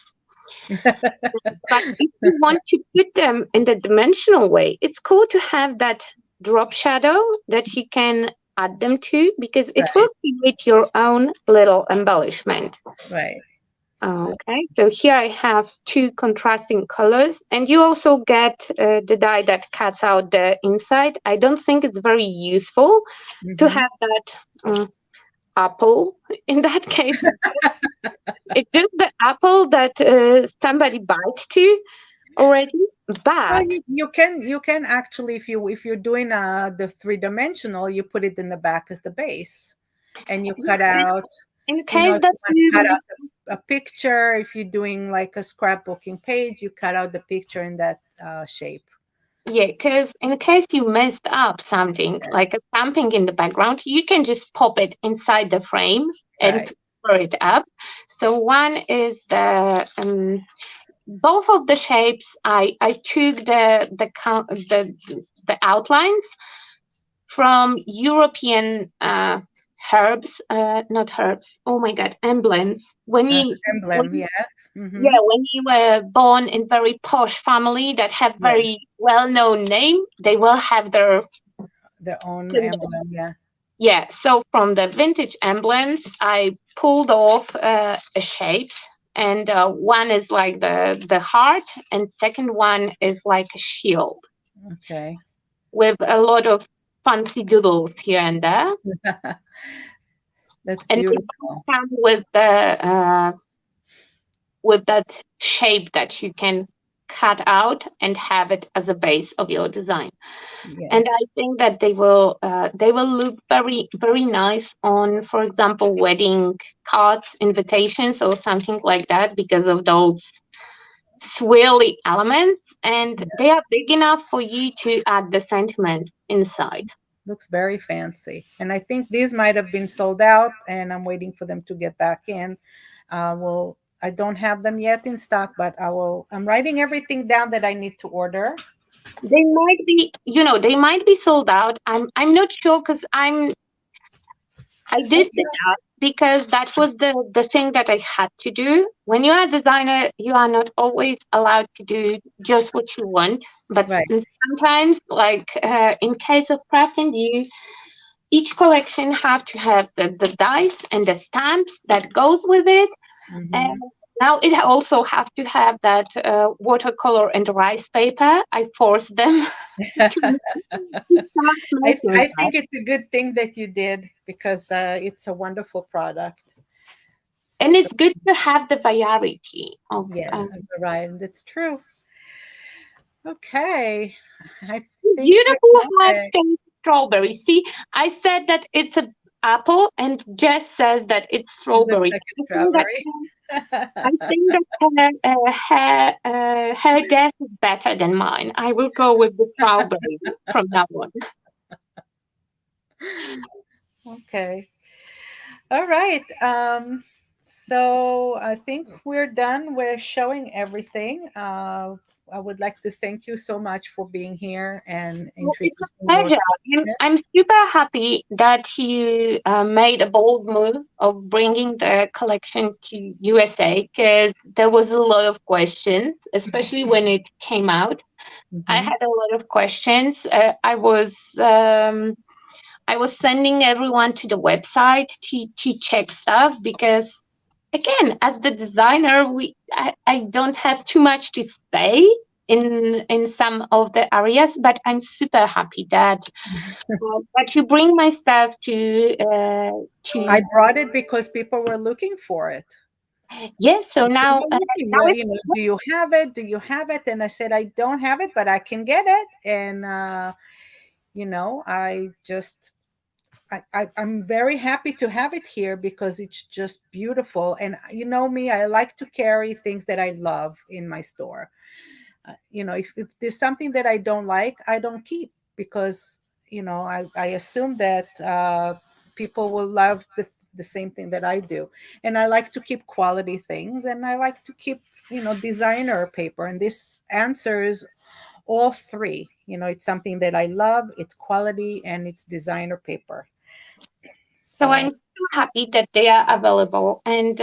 But if you want to put them in the dimensional way, it's cool to have that drop shadow that you can add them to, because it will Right. create your own little embellishment. Right. So, Okay, so here I have two contrasting colors, and you also get the dye that cuts out the inside. I don't think it's very useful to mhm. have that apple. In that case, it's just the apple that somebody bites to already. Well, But you can actually, if you're doing the three-dimensional, you put it in the back as the base, and you cut out. in You know, case if that you want to cut you, out a picture, if you're doing like a scrapbooking page, you cut out the picture in that shape. yeah, because in case you messed up something Yeah. like a stamping in the background, you can just pop it inside the frame and Right. cover it up. So one is both of the shapes. I took the outlines from European herbs, not herbs. Oh my God, emblems. Emblem, yes. Yeah, Mm-hmm. when you were born in very posh family that have Yes. very well-known name, they will have their Their own symbol. emblem, yeah. Yeah. So from the vintage emblems, I pulled off shapes, and one is like the heart, and second one is like a shield Okay. with a lot of fancy doodles here and there, That's and it beautiful. comes with that shape that you can cut out and have it as a base of your design. And Yes. I think that they will look very very nice on, for example, wedding cards, invitations, or something like that, because of those swirly elements, and Yeah. they are big enough for you to add the sentiment inside. Looks very fancy. And I think these might have been sold out, and I'm waiting for them to get back in. Well, I don't have them yet in stock, but I'm writing everything down that I need to order. They might be sold out. I'm not sure, because I did that because that was the thing that I had to do. When you are a designer, you are not always allowed to do just what you want. But Right. sometimes, like in case of crafting, each collection have to have the dice and the stamps that goes with it. And Mm-hmm. now it also have to have that watercolor and rice paper. I forced them to start making I that. think it's a good thing that you did, because it's a wonderful product. And So it's good to have the variety of yeah, right. That's true. Okay. I think we're beautiful heart good. shaped strawberry. See, I said that it's a apple, and Jess says that it's It looks strawberry. like a strawberry. I think that her guess is better than mine. I will go with the strawberry from now on. Okay. All right. So I think we're done. We're showing everything. I would like to thank you so much for being here and Well, it's a introducing your pleasure. collection. I'm super happy that you made a bold move of bringing the collection to USA, because there was a lot of questions, especially when it came out. I Hmm. had a lot of questions. I was sending everyone to the website to check stuff, because again, as the designer, I don't have too much to say in some of the areas, but I'm super happy that you bring my stuff to I brought it because people were looking for it. yes. So People now were looking. now Well, it's do you have it? Do you have it? And I said, I don't have it, but I can get it. And I just I'm very happy to have it here because it's just beautiful. And you know me, I like to carry things that I love in my store. If there's something that I don't like, I don't keep, because I assume that people will love the same thing that I do. And I like to keep quality things, and I like to keep, designer paper. And this answers all three. It's something that I love, it's quality, and it's designer paper. So So I'm so happy that they are available, and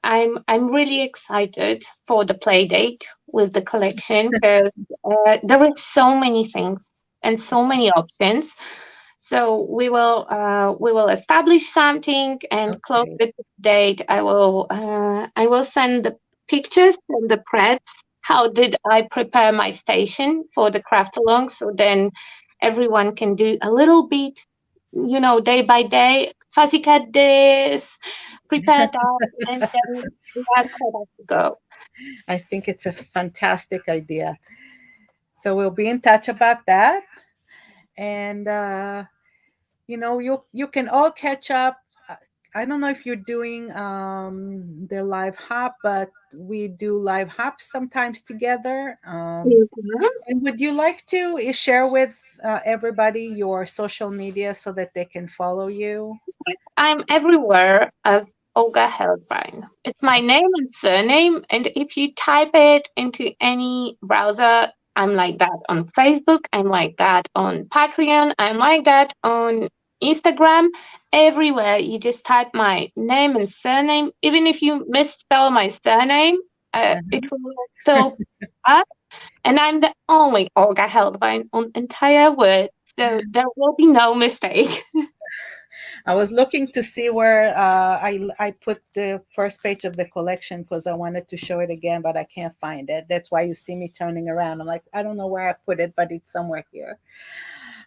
I'm really excited for the play date with the collection because there are so many things and so many options. So we will establish something and close okay. the date. I will send the pictures and the preps. How did I prepare my station for the craft along? So then everyone can do a little bit, day by day. Fuzzy cut this, prepare that, and then we are set to go. I think it's a fantastic idea. So we'll be in touch about that. And you can all catch up. Uh, I don't know if you're doing the live hop, but we do live hops sometimes together. Mhm. And would you like to share with everybody your social media so that they can follow you? I'm everywhere as Olga Heldwein. It's my name and surname, and if you type it into any browser, I'm like that on Facebook, I'm like that on Patreon, I'm like that on Instagram. Everywhere you just type my name and surname, even if you misspell my surname, it Uh-huh. will still up. And I'm the only Olga Heldwein on entire word, so there will be no mistake. I was looking to see where I put the first page of the collection because I wanted to show it again, but I can't find it. That's why you see me turning around. I'm like, I don't know where I put it, but it's somewhere here.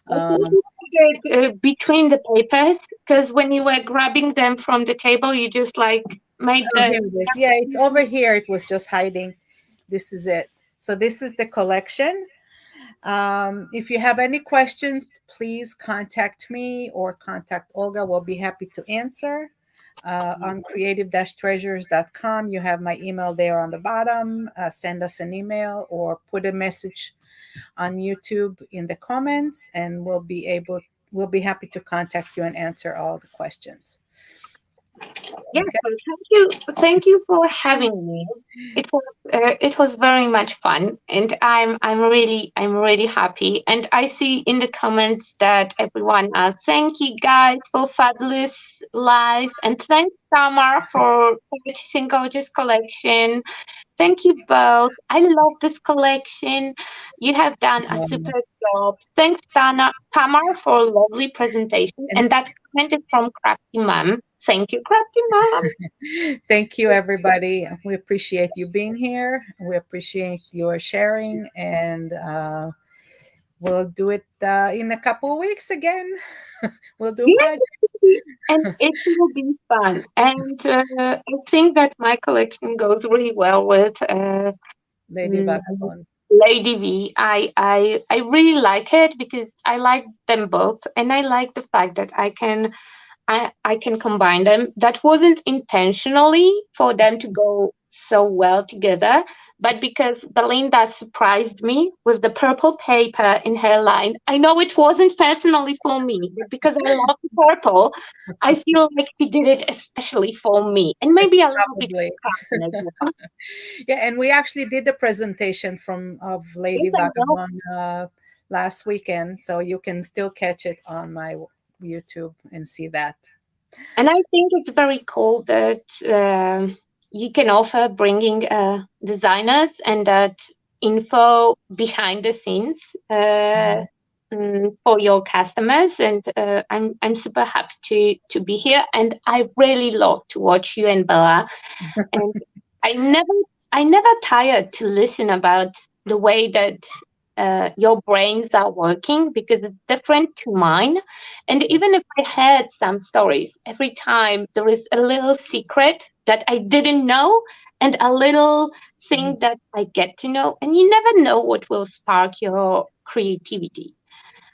I think Um, you put it between the papers because when you were grabbing them from the table, you just like made oh, the. here it is. Yeah, it's over here. It was just hiding. This is it. So this is the collection. If you have any questions, please contact me or contact Olga. We'll be happy to answer. On creative-treasures.com, you have my email there on the bottom. Send us an email or put a message on YouTube in the comments, and we'll be happy to contact you and answer all the questions. Yes, Okay. well, thank you for having me. It was very much fun, and I'm really happy. And I see in the comments that everyone thank you guys for fabulous live, and thanks Tamar for purchasing gorgeous collection. Thank you both. I love this collection. You have done a super Um, job. Thanks, Tamar, for a lovely presentation. and And that comment is from Crafty Mom. Thank you, Crafty Mom. thank you, everybody. We appreciate you being here. We appreciate your sharing, and we'll do it in a couple of weeks again. We'll do a Yes, project. and it will be fun. And I think that my collection goes really well with Lady mm, Vagabond. Lady V. I really like it because I like them both, and I like the fact that I can combine them. That wasn't intentionally for them to go so well together, but because Belinda surprised me with the purple paper in her line. I know it wasn't personally for me, but because I love the purple, I feel like she did it especially for me, and It's maybe a little bit probably. for Catherine as well. Yeah, and we actually did the presentation from of Yes, Lady I know. Vagabond last weekend, so you can still catch it on my YouTube and see that. And I think it's very cool that you can offer bringing designers and that info behind the scenes Mhm. for your customers. And I'm super happy to be here. And I really love to watch you and Bella. And I never I never tired to listen about the way that your brains are working because it's different to mine. And Yeah. even if I heard some stories, every time there is a little secret that I didn't know and a little Mhm. thing that I get to know. And you never know what will spark your creativity.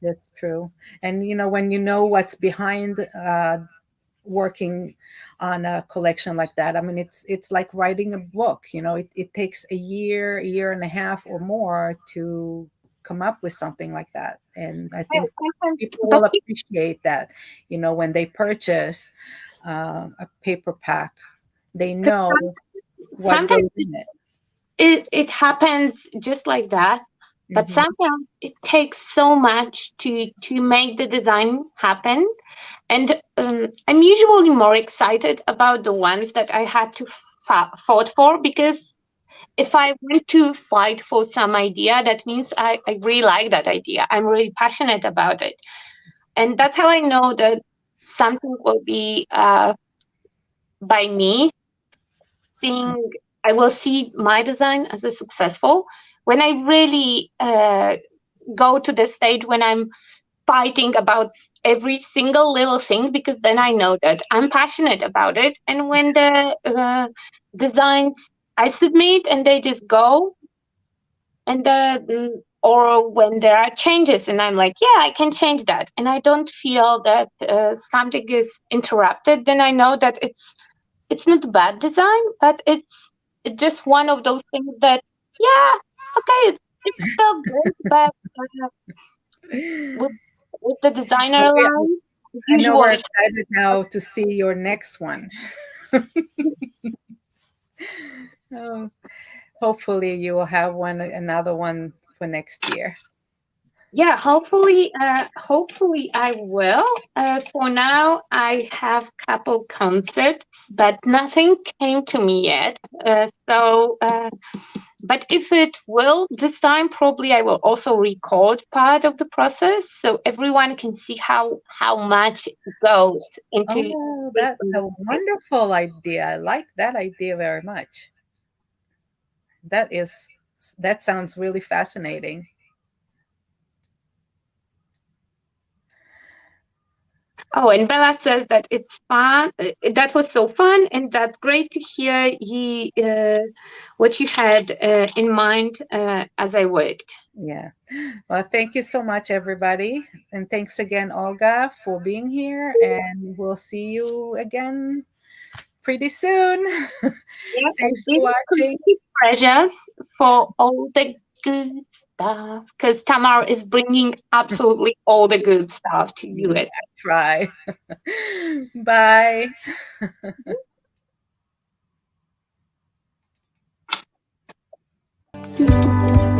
That's true. And when you know what's behind working on a collection like that, I mean, it's like writing a book. It takes a year and a half or more to come up with something like that. And I think people But will appreciate that, when they purchase. a paper pack. They 'Cause know what sometimes goes in it. it happens just like that, but Hmm. sometimes it takes so much to make the design happen. And I'm usually more excited about the ones that I had to fought for, because if I want to fight for some idea, that means I really like that idea. I'm really passionate about it. And that's how I know that something will be by me seeing, I will see my design as a successful when I really go to the stage when I'm fighting about every single little thing, because then I know that I'm passionate about it. And when the designs I submit and they just go, and or when there are changes and I'm like, yeah, I can change that, and I don't feel that something is interrupted, then I know that it's not bad design, but it's just one of those things that, yeah, okay, it's still good, but with with the But designer line, I know we're usually. excited now to see your next one. Oh, hopefully, you will have another one for next year. Yeah, hopefully I will. For now, I have couple concepts, but nothing came to me yet. But if it will this time, probably I will also record part of the process so everyone can see how much goes into Oh, this. that's a wonderful idea. I like that idea very much. That is that sounds really fascinating. Oh, and Bella says that it's fun. That was so fun, and that's great to hear what you had in mind as I worked. Yeah. Well, thank you so much, everybody. And thanks again, Olga, for being here. And we'll see you again pretty soon. Yeah, and Thanks big for watching. creative treasures for all the good stuff, because Tamar is bringing absolutely all the good stuff to Yeah, you. try. Bye. As